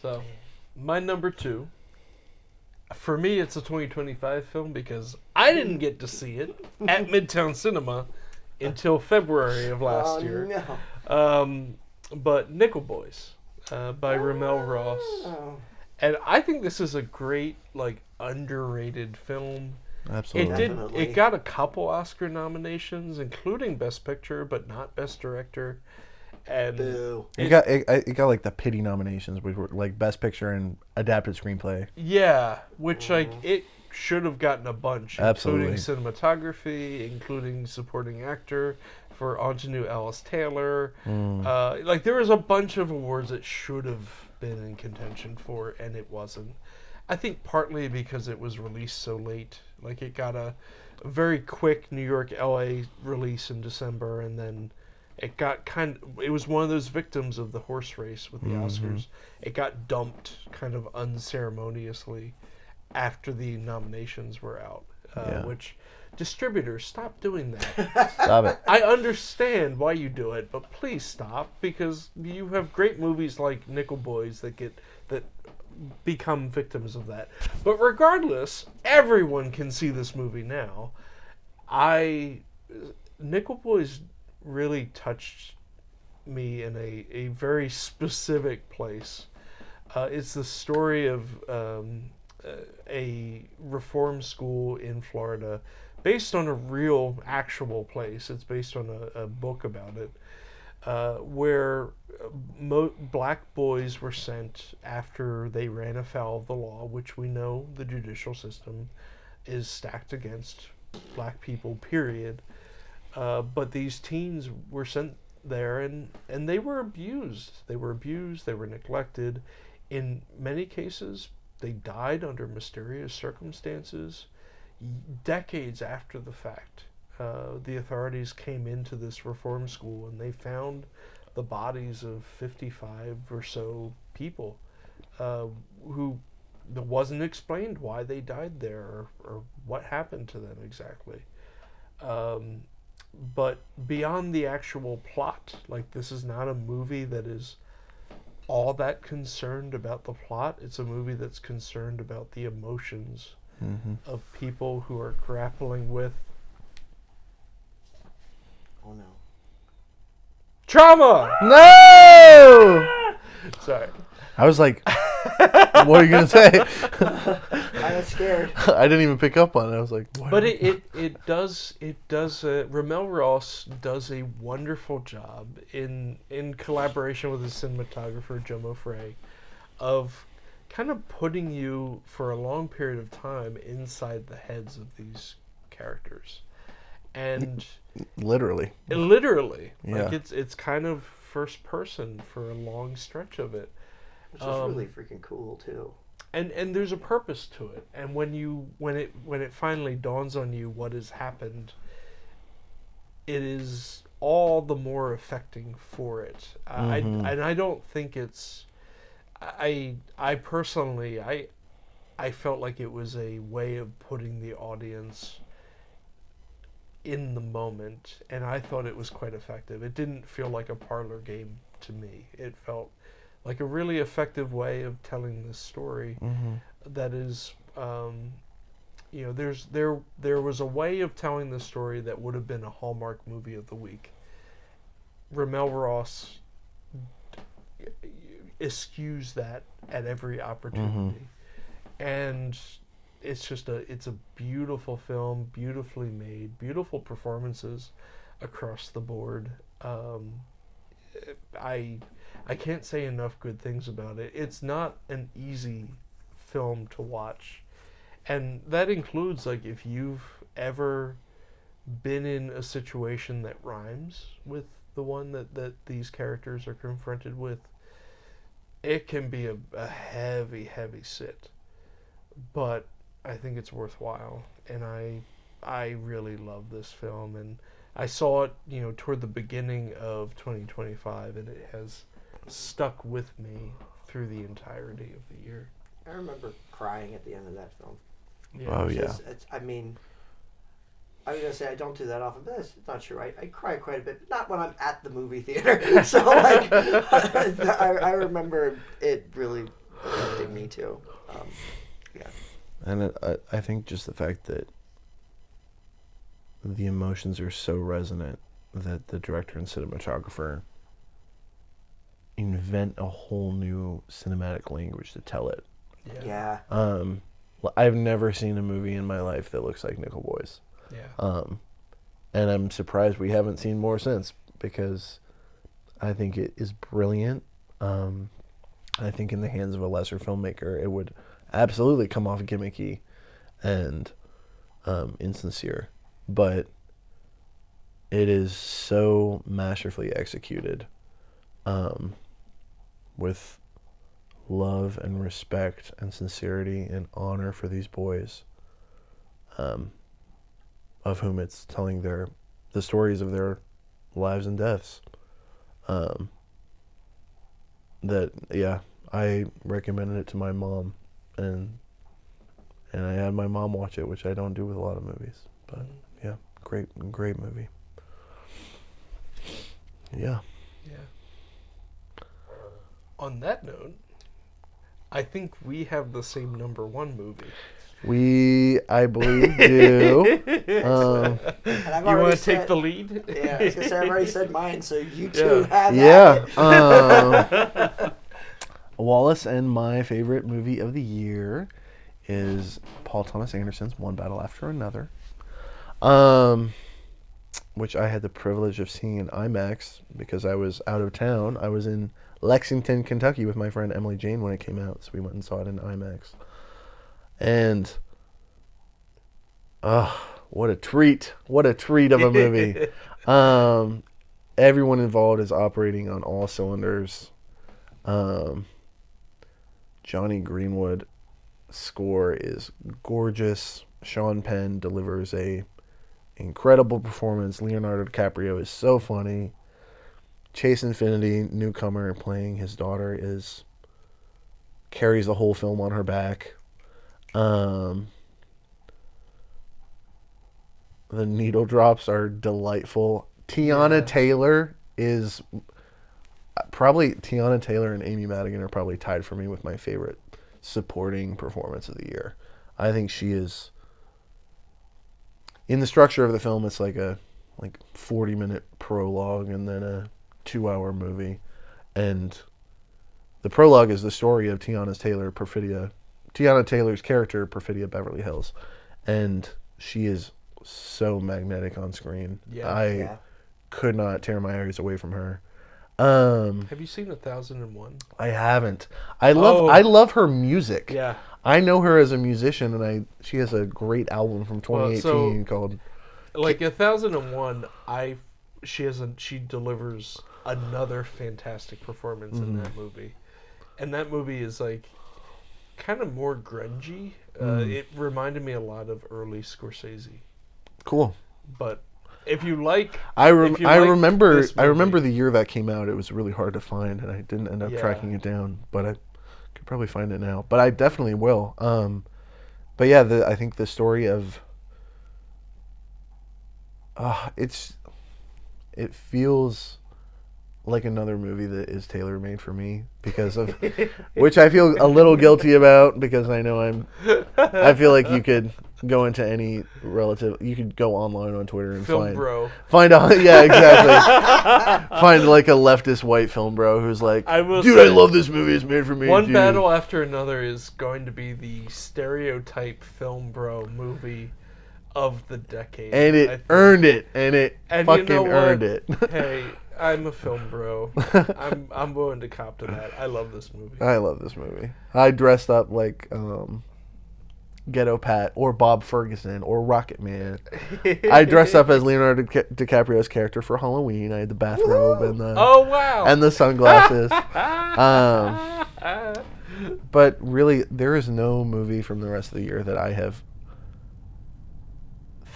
So, my number 2, for me, it's a 2025 film because I didn't get to see it at Midtown Cinema until February of last year. No. But Nickel Boys by Ramel Ross. And I think this is a great, like, underrated film. Absolutely. It got a couple Oscar nominations, including Best Picture, but not Best Director. And Boo. It got like the pity nominations, which were like Best Picture and Adapted Screenplay. Yeah, which like it should have gotten a bunch, Absolutely. including cinematography, including supporting actor for Ingenue Alice Taylor. Like there was a bunch of awards that should have been in contention for, and it wasn't. I think partly because it was released so late. Like it got a very quick New York, LA release in December, and then it got it was one of those victims of the horse race with the Oscars. It got dumped kind of unceremoniously after the nominations were out, which distributors, stop doing that. Stop it. I understand why you do it, but please stop, because you have great movies like Nickel Boys that become victims of that. But regardless, everyone can see this movie now. Nickel Boys really touched me in a very specific place. It's the story of a reform school in Florida based on a real, actual place. It's based on a book about it, where black boys were sent after they ran afoul of the law, which we know the judicial system is stacked against black people, period. But these teens were sent there, and they were abused. They were abused, they were neglected. In many cases, they died under mysterious circumstances. Decades after the fact, the authorities came into this reform school and they found the bodies of 55 or so people who it wasn't explained why they died there or what happened to them exactly. But beyond the actual plot, like, this is not a movie that is all that concerned about the plot. It's a movie that's concerned about the emotions of people who are grappling with trauma. No! Sorry. I was like, what are you going to say? I got scared. I didn't even pick up on it. I was like, what? But it does Ramel Ross does a wonderful job in collaboration with his cinematographer Jomo Frey of kind of putting you for a long period of time inside the heads of these characters. And Literally. Yeah. Like, Yeah. it's kind of first person for a long stretch of it. Which is really freaking cool too. And there's a purpose to it. And when it finally dawns on you what has happened, it is all the more affecting for it. I don't think it's. I personally I felt like it was a way of putting the audience in the moment, and I thought it was quite effective. It didn't feel like a parlor game to me. It felt like a really effective way of telling this story. That is, there was a way of telling the story that would have been a Hallmark movie of the week. Ramel Ross eschews that at every opportunity, and it's a beautiful film, beautifully made, beautiful performances across the board. I can't say enough good things about it. It's not an easy film to watch, and that includes, like, if you've ever been in a situation that rhymes with the one that these characters are confronted with. It can be a heavy sit, but I think it's worthwhile, and I really love this film, and I saw it, toward the beginning of 2025, and it has stuck with me through the entirety of the year. I remember crying at the end of that film. Yeah. Oh, yeah. I mean, I was going to say I don't do that often, but that's not true. I cry quite a bit, but not when I'm at the movie theater. So, like, I remember it really affecting me, too. Yeah. And I think just the fact that the emotions are so resonant that the director and cinematographer invent a whole new cinematic language to tell it. Yeah. I've never seen a movie in my life that looks like Nickel Boys. Yeah. And I'm surprised we haven't seen more since, because I think it is brilliant. I think in the hands of a lesser filmmaker, it would absolutely come off gimmicky and insincere, but it is so masterfully executed, with love and respect and sincerity and honor for these boys, of whom it's telling the stories of their lives and deaths. I recommended it to my mom, and I had my mom watch it, which I don't do with a lot of movies. But yeah, great movie. Yeah. Yeah. On that note, I think we have the same number one movie. I believe, do. And I've You already want to said, take the lead? Yeah, I was going to say, I've already said mine, so you two have Yeah. at it. Wallace and my favorite movie of the year is Paul Thomas Anderson's One Battle After Another, which I had the privilege of seeing in IMAX because I was out of town. I was in Lexington, Kentucky with my friend Emily Jane when it came out, so we went and saw it in IMAX. And, what a treat. What a treat of a movie. Everyone involved is operating on all cylinders. Johnny Greenwood score is gorgeous. Sean Penn delivers a incredible performance. Leonardo DiCaprio is so funny. Chase Infinity, newcomer playing his daughter, carries the whole film on her back. The needle drops are delightful. Tiana Taylor and Amy Madigan are probably tied for me with my favorite supporting performance of the year. I think she is, in the structure of the film, it's like a 40-minute prologue and then a 2-hour movie. And the prologue is the story of Tiana Taylor's character, Perfidia Beverly Hills. And she is so magnetic on screen. I could not tear my eyes away from her. Have you seen 1001? I haven't. I love her music. Yeah. I know her as a musician, and she has a great album from 2018 called 1001. She delivers another fantastic performance in that movie, and that movie is like kind of more grungy. It reminded me a lot of early Scorsese. Cool. But if you like, I remember the year that came out. It was really hard to find, and I didn't end up tracking it down. But I could probably find it now. But I definitely will. But yeah, I think the story of it feels like another movie that is tailor-made for me because of which I feel a little guilty about because I know I feel like you could go into any you could go online on Twitter and find out exactly find like a leftist white film bro who's like, I love this movie, it's made for me. One Battle After Another is going to be the stereotype film bro movie of the decade, and it earned it, and fucking earned it. Hey, I'm a film bro. I'm willing to cop to that. I love this movie. I dressed up like Ghetto Pat or Bob Ferguson or Rocket Man. I dressed up as Leonardo DiCaprio's character for Halloween. I had the bathrobe and the sunglasses. But really, there is no movie from the rest of the year that I have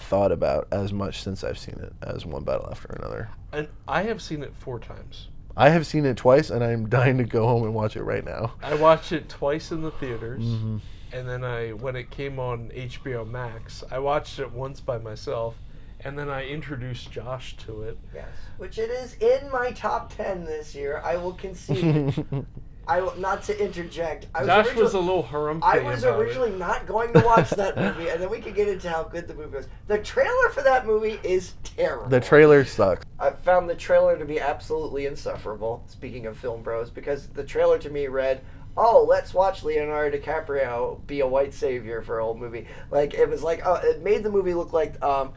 thought about as much since I've seen it as One Battle After Another. And I have seen it 4 times. I have seen it twice, and I'm dying to go home and watch it right now. I watched it twice in the theaters, and then when it came on HBO Max, I watched it once by myself, and then I introduced Josh to it. Yes, which it is in my top 10 this year. I will concede. Not to interject. Josh was a little harumphy I was originally not going to watch that movie, and then we could get into how good the movie was. The trailer for that movie is terrible. The trailer sucks. I found the trailer to be absolutely insufferable, speaking of film bros, because the trailer to me read, let's watch Leonardo DiCaprio be a white savior for a whole movie. Like, it was like, it made the movie look like the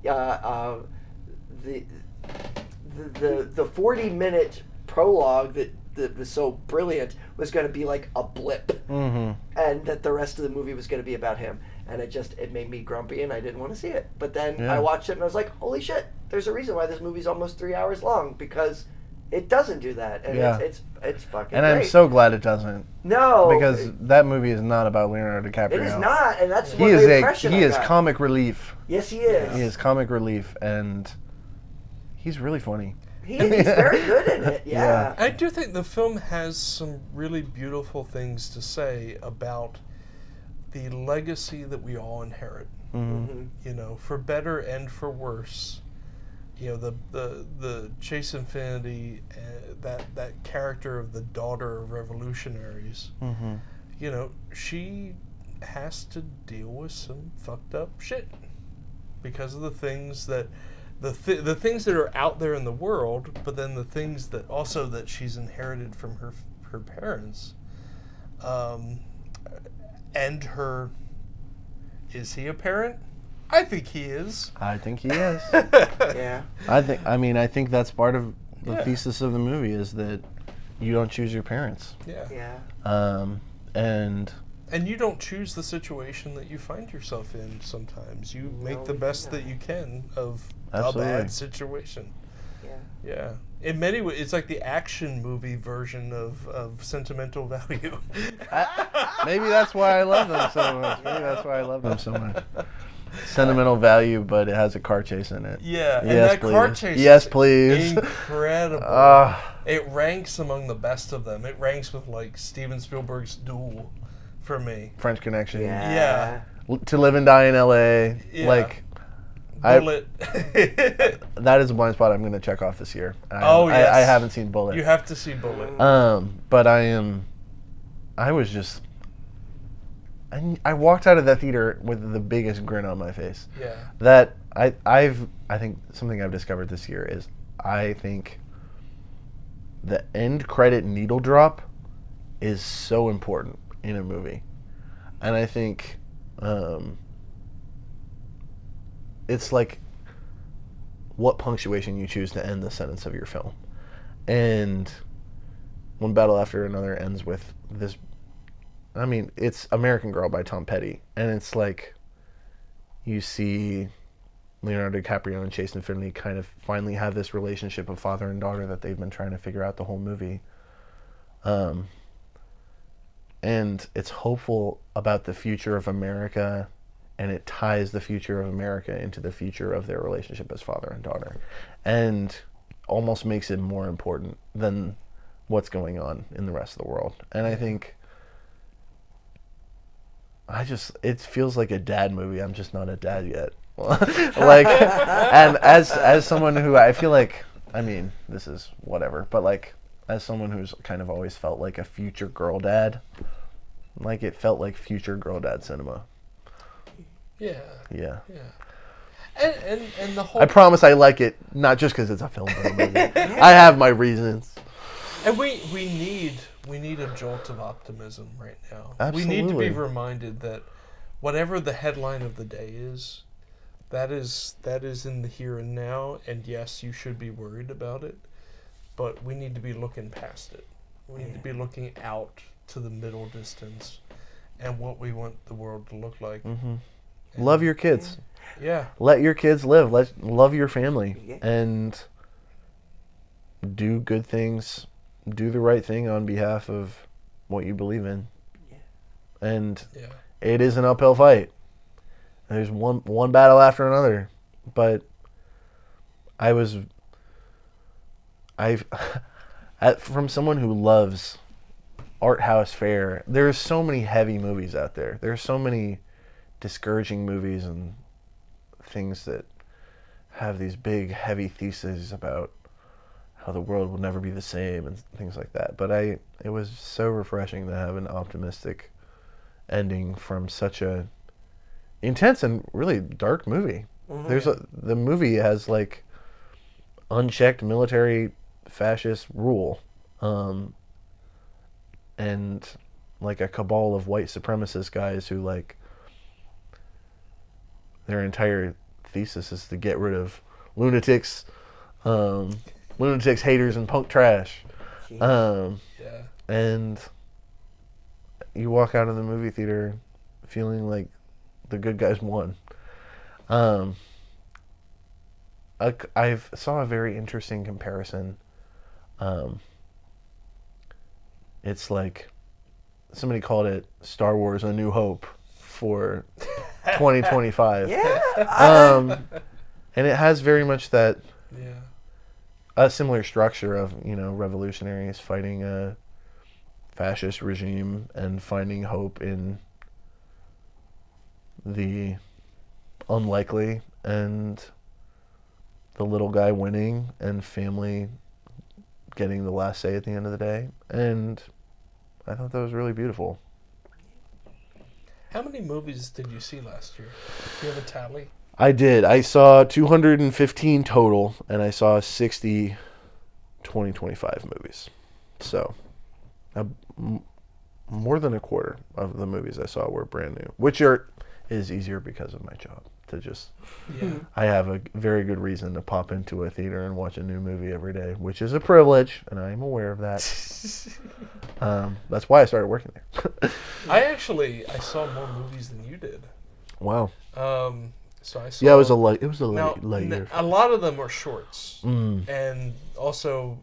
40-minute prologue that was so brilliant was going to be like a blip, and that the rest of the movie was going to be about him, and it made me grumpy, and I didn't want to see it. But then I watched it, and I was like, holy shit, there's a reason why this movie's almost 3 hours long, because it doesn't do that, and it's fucking and great. I'm so glad it doesn't. No, because that movie is not about Leonardo DiCaprio. It is not, and that's what the impression he is comic relief. Yes, he is. He is comic relief, and he's really funny. He's very good in it, yeah. I do think the film has some really beautiful things to say about the legacy that we all inherit. You know, for better and for worse. You know, the Chase Infinity, that character of the daughter of revolutionaries. you know, she has to deal with some fucked up shit because of the things that the things that are out there in the world, but then the things that also that she's inherited from her parents, and her. Is he a parent? I think he is. I think he is. Yeah. I think that's part of the Yeah. thesis of the movie is that you don't choose your parents. Yeah. Yeah. And you don't choose the situation that you find yourself in sometimes. You make No, the you best don't. that you can of Absolutely. a bad situation. Yeah. Yeah. In many ways, it's like the action movie version of Sentimental Value. Maybe that's why I love them so much. Sentimental Value, but it has a car chase in it. Yeah, and Yes, that car please. chase Yes, is please. incredible. It ranks among the best of them. It ranks with like Steven Spielberg's Duel for me. French Connection. Yeah. To Live and Die in L.A. Yeah. Like, Bullet. that is a blind spot I'm going to check off this year. Yes. I haven't seen Bullet. You have to see Bullet. But I was just, I walked out of that theater with the biggest grin on my face. Yeah. That I think something I've discovered this year is I think the end credit needle drop is so important in a movie, and I think it's like what punctuation you choose to end the sentence of your film. And One Battle After Another ends with this, I mean, it's American Girl by Tom Petty, and it's like you see Leonardo DiCaprio and Chase Infinity kind of finally have this relationship of father and daughter that they've been trying to figure out the whole movie. And it's hopeful about the future of America, and it ties the future of America into the future of their relationship as father and daughter, and almost makes it more important than what's going on in the rest of the world. And I think it feels like a dad movie. I'm just not a dad yet. Like, and as someone who I feel like, I mean, this is whatever, but like, as someone who's kind of always felt like a future girl dad, like it felt like future girl dad cinema. Yeah. Yeah. Yeah. And the whole. I promise I like it, not just because it's a film, but a movie. I have my reasons. And we need a jolt of optimism right now. Absolutely. We need to be reminded that whatever the headline of the day is, that is in the here and now. And yes, you should be worried about it, but we need to be looking past it. We need to be looking out to the middle distance and what we want the world to look like. Mm-hmm. Love your kids. Yeah. Let your kids live. Love your family. Yeah. And do good things. Do the right thing on behalf of what you believe in. Yeah. And Yeah. it is an uphill fight. There's one battle after another. But from someone who loves art house fare, there's so many heavy movies out there. There's so many discouraging movies and things that have these big heavy theses about how the world will never be the same and things like that. But it was so refreshing to have an optimistic ending from such a intense and really dark movie. Mm-hmm. The movie has like unchecked military fascist rule, and like a cabal of white supremacist guys who like their entire thesis is to get rid of lunatics, haters, and punk trash. Yeah. And you walk out of the movie theater feeling like the good guys won. I saw a very interesting comparison. It's like somebody called it Star Wars: A New Hope for 2025. Yeah. And it has very much that Yeah. a similar structure of, revolutionaries fighting a fascist regime and finding hope in the unlikely and the little guy winning and family getting the last say at the end of the day. And I thought that was really beautiful. How many movies did you see last year? Do you have a tally? I did. I saw 215 total, and I saw 60 2025 movies. So, more than a quarter of the movies I saw were brand new, which is easier because of my job. To just, I have a very good reason to pop into a theater and watch a new movie every day, which is a privilege, and I am aware of that. That's why I started working there. I saw more movies than you did. Wow. So I saw. Yeah, it was a late year. A lot of them were shorts, and also,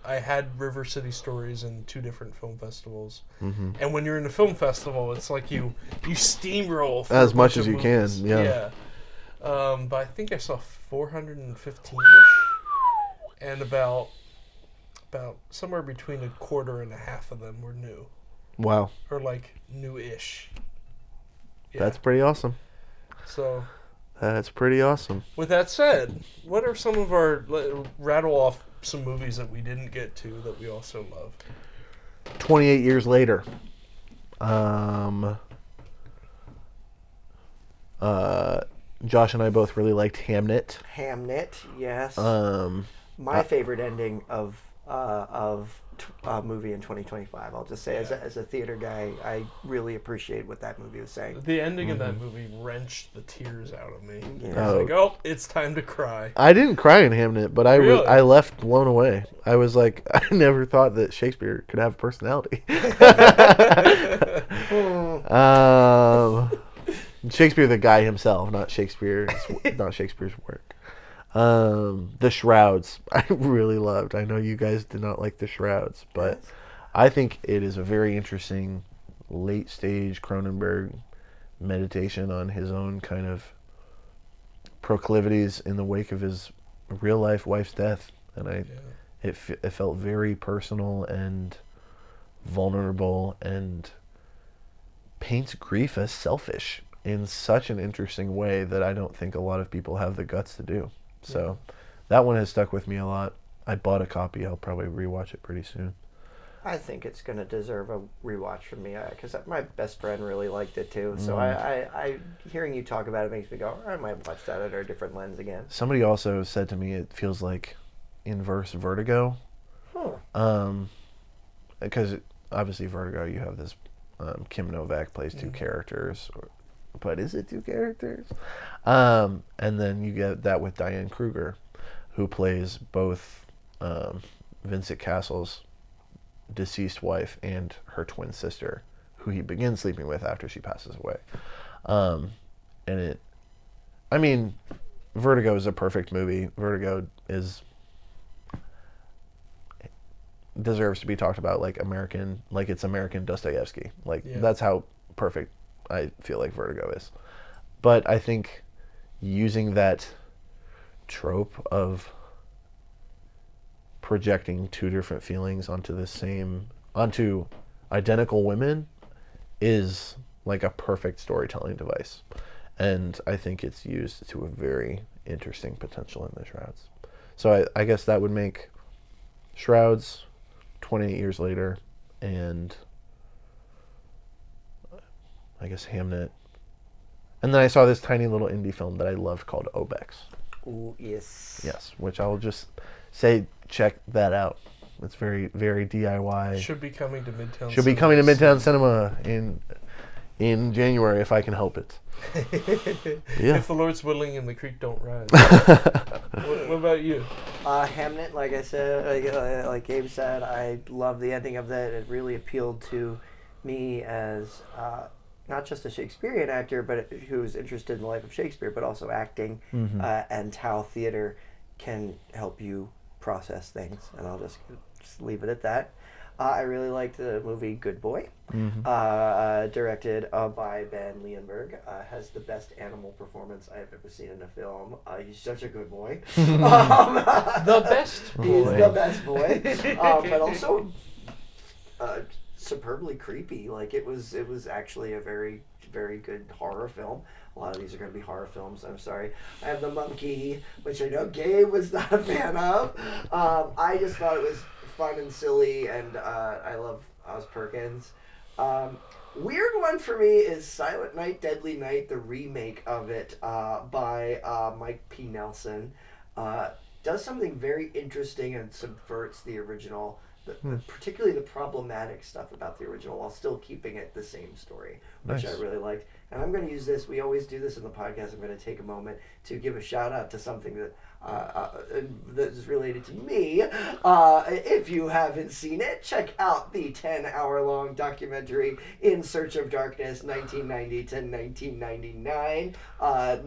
I had River City Stories in 2 different film festivals. Mm-hmm. And when you're in a film festival, it's like you steamroll through as much as you can. Yeah. But I think I saw 415ish, and about somewhere between a quarter and a half of them were new. Wow. Or like new-ish. Yeah. That's pretty awesome. So. That's pretty awesome. With that said, what are some of our... Rattle off some movies that we didn't get to that we also love. 28 years later. Josh and I both really liked Hamnet. Hamnet, yes. My favorite ending of movie in 2025. I'll just say, as a theater guy, I really appreciate what that movie was saying. The ending of that movie wrenched the tears out of me. Yeah. I was like, it's time to cry. I didn't cry in Hamnet, but I left blown away. I was like, I never thought that Shakespeare could have a personality. Shakespeare, the guy himself, not Shakespeare's work. The Shrouds, I really loved. I know you guys did not like The Shrouds, but I think it is a very interesting late stage Cronenberg meditation on his own kind of proclivities in the wake of his real life wife's death, and it felt very personal and vulnerable and paints grief as selfish in such an interesting way that I don't think a lot of people have the guts to do. So that one has stuck with me a lot. I bought a copy. I'll probably rewatch it pretty soon. I think it's going to deserve a rewatch from me because my best friend really liked it too. So I hearing you talk about it makes me go, I might watch that under a different lens again. Somebody also said to me it feels like inverse Vertigo. Because obviously Vertigo, you have this Kim Novak plays 2 characters, but is it 2 characters? And then you get that with Diane Kruger, who plays both Vincent Castle's deceased wife and her twin sister, who he begins sleeping with after she passes away. Vertigo is a perfect movie. Vertigo deserves to be talked about like it's American Dostoevsky. That's how perfect I feel like Vertigo is. But I think using that trope of projecting 2 different feelings onto identical women is like a perfect storytelling device. And I think it's used to a very interesting potential in The Shrouds. So I guess that would make Shrouds 28 years later, and I guess Hamnet. And then I saw this tiny little indie film that I loved called Obex. Ooh, yes. Yes, which I will just say, check that out. It's very, very DIY. Should be coming to Midtown. Should be coming to Midtown Cinema in January if I can help it. Yeah. If the Lord's willing and the creek don't rise. What about you? Hamnet, like I said, like Gabe said, I love the ending of that. It really appealed to me as not just a Shakespearean actor, but who's interested in the life of Shakespeare, but also acting and how theater can help you process things. And I'll just leave it at that. I really liked the movie Good Boy, directed by Ben Leonberg. Has the best animal performance I have ever seen in a film. He's such a good boy. The best boy. He's the best boy. But also superbly creepy. Like it was actually a very, very good horror film. A lot of these are going to be horror films. I'm sorry. I have The Monkey, which I know Gabe was not a fan of. I just thought it was fun and silly, and I love Oz Perkins. Weird one for me is Silent Night, Deadly Night, the remake of it by Mike P. Nelson. Does something very interesting and subverts the original, particularly the problematic stuff about the original, while still keeping it the same story, which Nice. I really liked. And I'm going to use this. We always do this in the podcast. I'm going to take a moment to give a shout out to something that that is related to me. If you haven't seen it, check out the 10-hour-long documentary In Search of Darkness, 1990 to 1999.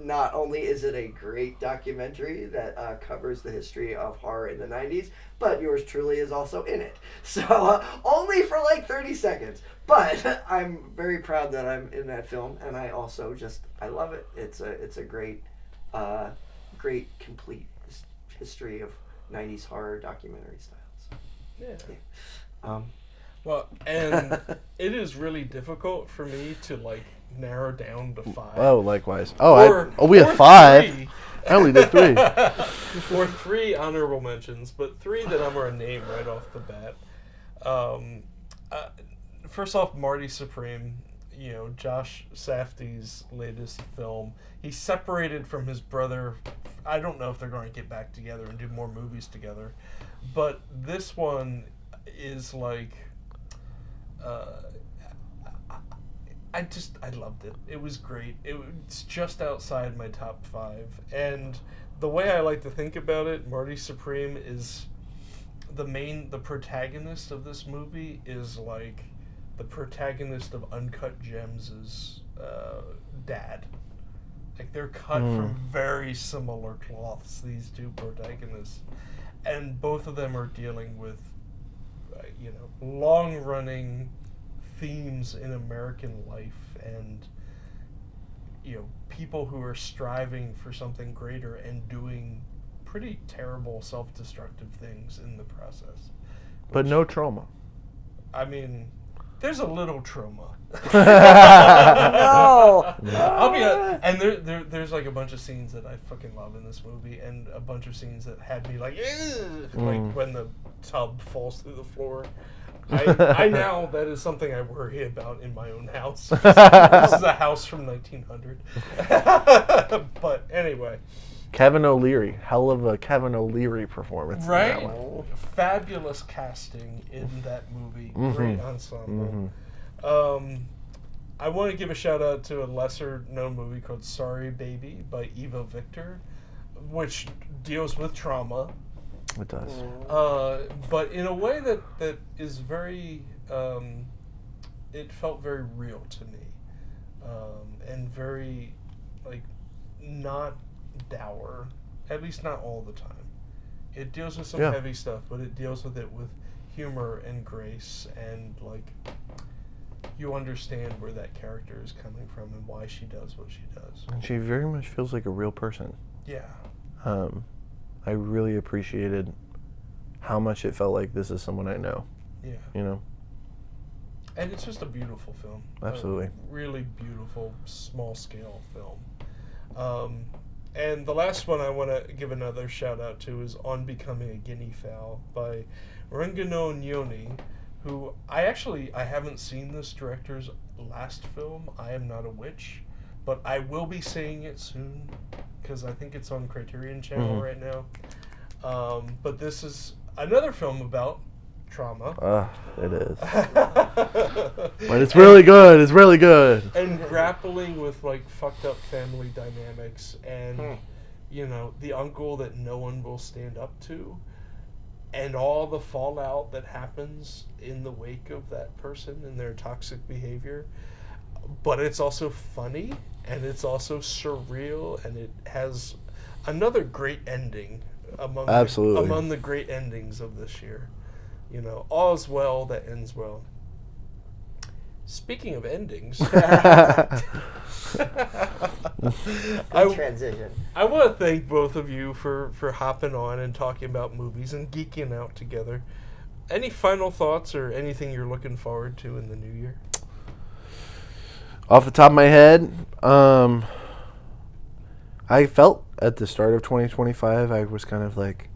Not only is it a great documentary that covers the history of horror in the 90s, but yours truly is also in it. So only for like 30 seconds. But I'm very proud that I'm in that film, and I also I love it. It's a great complete history of 90s horror documentary styles. Yeah. Well, and it is really difficult for me to like narrow down to 5. Oh, likewise. We Or have 5. 3. I only did 3. Or 3 honorable mentions, but 3 that I'm going to name right off the bat. First off, Marty Supreme, Josh Safdie's latest film. He's separated from his brother. I don't know if they're going to get back together and do more movies together, but this one is like, I loved it. It was great. It's just outside my top 5, and the way I like to think about it, Marty Supreme is the protagonist of this movie is like the protagonist of Uncut Gems' dad. Like, they're cut from very similar cloths, these two protagonists. And both of them are dealing with, long-running themes in American life and, people who are striving for something greater and doing pretty terrible self-destructive things in the process. But no trauma. I mean, there's a little trauma. No! I'll be and there's like a bunch of scenes that I fucking love in this movie, and a bunch of scenes that had me like, like when the tub falls through the floor. I now, that is something I worry about in my own house. This is a house from 1900. But anyway. Kevin O'Leary. Hell of a Kevin O'Leary performance. Right? In that one. Fabulous casting in that movie. Great ensemble. I want to give a shout out to a lesser known movie called Sorry Baby by Eva Victor, which deals with trauma. It does. But in a way that is very, it felt very real to me. And very, like, not dour, at least not all the time. It deals with some heavy stuff, but it deals with it with humor and grace, and like you understand where that character is coming from and why she does what she does. And she very much feels like a real person. Yeah. I really appreciated how much it felt like this is someone I know. Yeah. And it's just a beautiful film. Absolutely. A really beautiful, small-scale film. And the last one I want to give another shout-out to is On Becoming a Guinea Fowl by Rengano Nyoni, who I haven't seen this director's last film, I Am Not a Witch, but I will be seeing it soon, because I think it's on Criterion Channel right now. But this is another film about trauma. It is. But it's really good. It's really good. And grappling with like fucked up family dynamics and the uncle that no one will stand up to, and all the fallout that happens in the wake of that person and their toxic behavior. But it's also funny, and it's also surreal, and it has another great ending among the great endings of this year. All is well that ends well. Speaking of endings, Transition. I want to thank both of you for hopping on and talking about movies and geeking out together. Any final thoughts or anything you're looking forward to in the new year? Off the top of my head, I felt at the start of 2025, I was kind of like,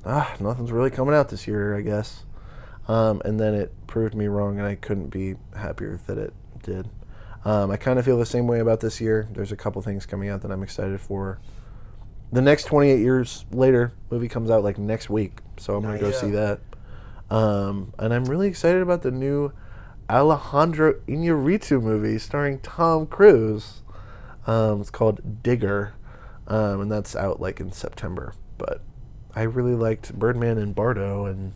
nothing's really coming out this year, I guess. And then it proved me wrong, and I couldn't be happier that it did. I kind of feel the same way about this year. There's a couple things coming out that I'm excited for. The next 28 Years Later movie comes out like next week, so I'm going to go see that. And I'm really excited about the new Alejandro Iñárritu movie starring Tom Cruise. It's called Digger, and that's out like in September. But I really liked Birdman and Bardo and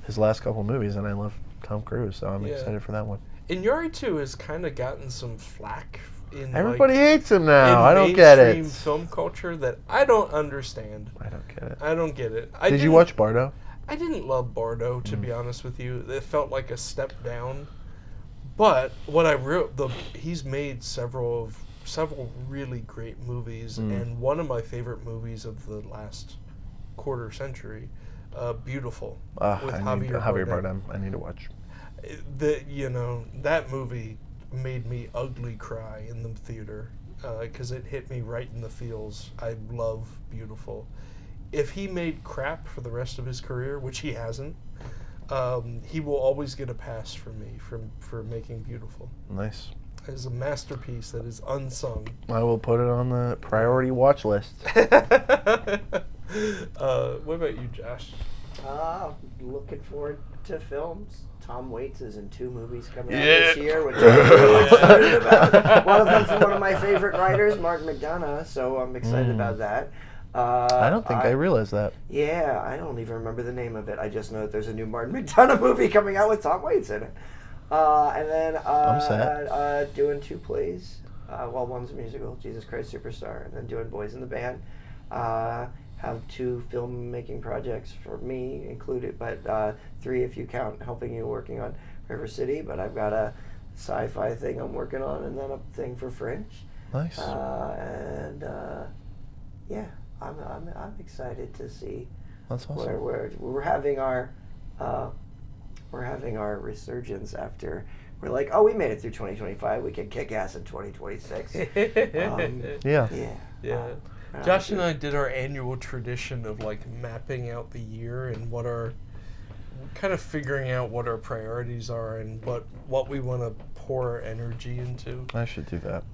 his last couple movies, and I love Tom Cruise, so I'm excited for that one. Iñárritu has kind of gotten some flack in everybody hates him now. I don't get it. Mainstream film culture that I don't understand. I don't get it. I don't get it. Did you watch Bardo? I didn't love Bardo, to be honest with you. It felt like a step down. But what he's made several really great movies, and one of my favorite movies of the last quarter century, Beautiful, with Javier Bardem. I need to watch. That movie made me ugly cry in the theater because it hit me right in the feels. I love Beautiful. If he made crap for the rest of his career, which he hasn't, he will always get a pass from me for making Beautiful. Nice. It's a masterpiece that is unsung. I will put it on the priority watch list. What about you, Josh? Looking forward to films. Tom Waits is in 2 movies coming out this year, which I'm really excited about. One of them from one of my favorite writers, Mark McDonagh, so I'm excited about that. I don't think I realized that. Yeah, I don't even remember the name of it. I just know that there's a new Martin McDonagh movie coming out with Tom Waits in it. And then I'm sad. Doing 2 plays. One's a musical, Jesus Christ Superstar, and then doing Boys in the Band. Have 2 filmmaking projects for me included, but 3 if you count helping you working on River City. But I've got a sci-fi thing I'm working on, and then a thing for Fringe. Nice. Yeah, I'm excited to see. That's awesome. We're having our resurgence after. We're like, we made it through 2025. We can kick ass in 2026. Yeah. Josh and I did our annual tradition of like mapping out the year and kind of figuring out what our priorities are and what we want to pour our energy into. I should do that.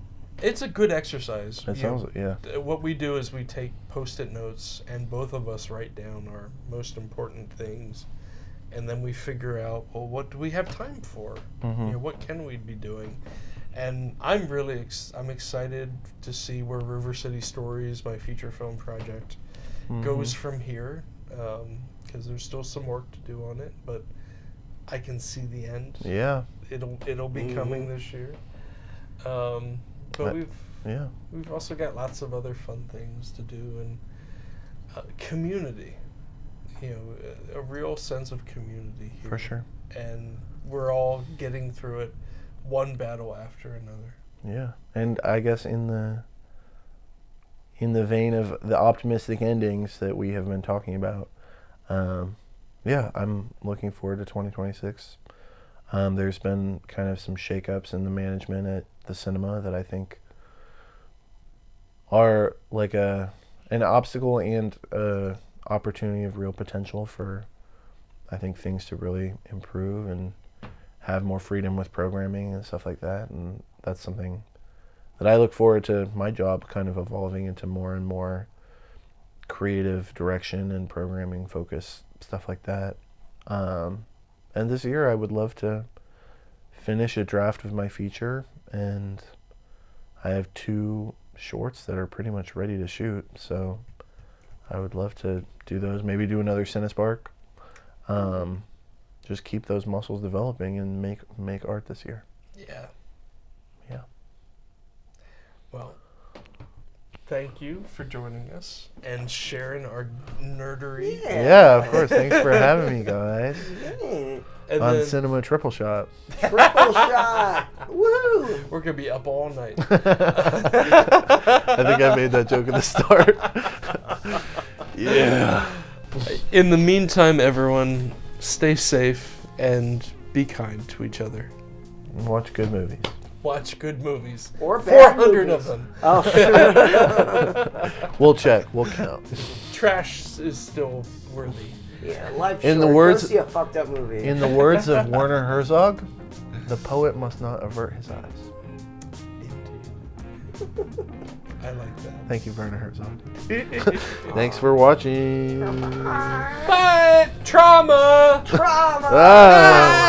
It's a good exercise. It sounds, yeah. What we do is we take Post-it notes and both of us write down our most important things, and then we figure out, well, what do we have time for? What can we be doing? And I'm really I'm excited to see where River City Stories, my feature film project, goes from here, because there's still some work to do on it, but I can see the end. Yeah. It'll be coming this year. But we've also got lots of other fun things to do, and community. A real sense of community here. For sure. And we're all getting through it, one battle after another. Yeah, and I guess in the vein of the optimistic endings that we have been talking about, I'm looking forward to 2026. There's been kind of some shakeups in the management at the cinema that I think are like an obstacle and a opportunity of real potential for, I think, things to really improve and have more freedom with programming and stuff like that. And that's something that I look forward to my job kind of evolving into more and more creative direction and programming focus, stuff like that. And this year I would love to finish a draft of my feature, and I have 2 shorts that are pretty much ready to shoot, so I would love to do those, maybe do another Cinespark. Just keep those muscles developing and make art this year. Yeah. Well, thank you for joining us and sharing our nerdery. Yeah, of course. Thanks for having me, guys. And on Cinema Triple Shot. Triple Shot! Woo! We're going to be up all night. I think I made that joke at the start. Yeah. In the meantime, everyone, stay safe and be kind to each other. Watch good movies. Watch good movies. Or bad 400 movies. of them. Oh. We'll check. We'll count. Trash is still worthy. Yeah, life In short. the words- Go see a fucked up movie. In the words of Werner Herzog, The poet must not avert his eyes. Indeed. I like that. Thank you, Werner Herzog. Thanks for watching. But trauma. Trauma. Ah.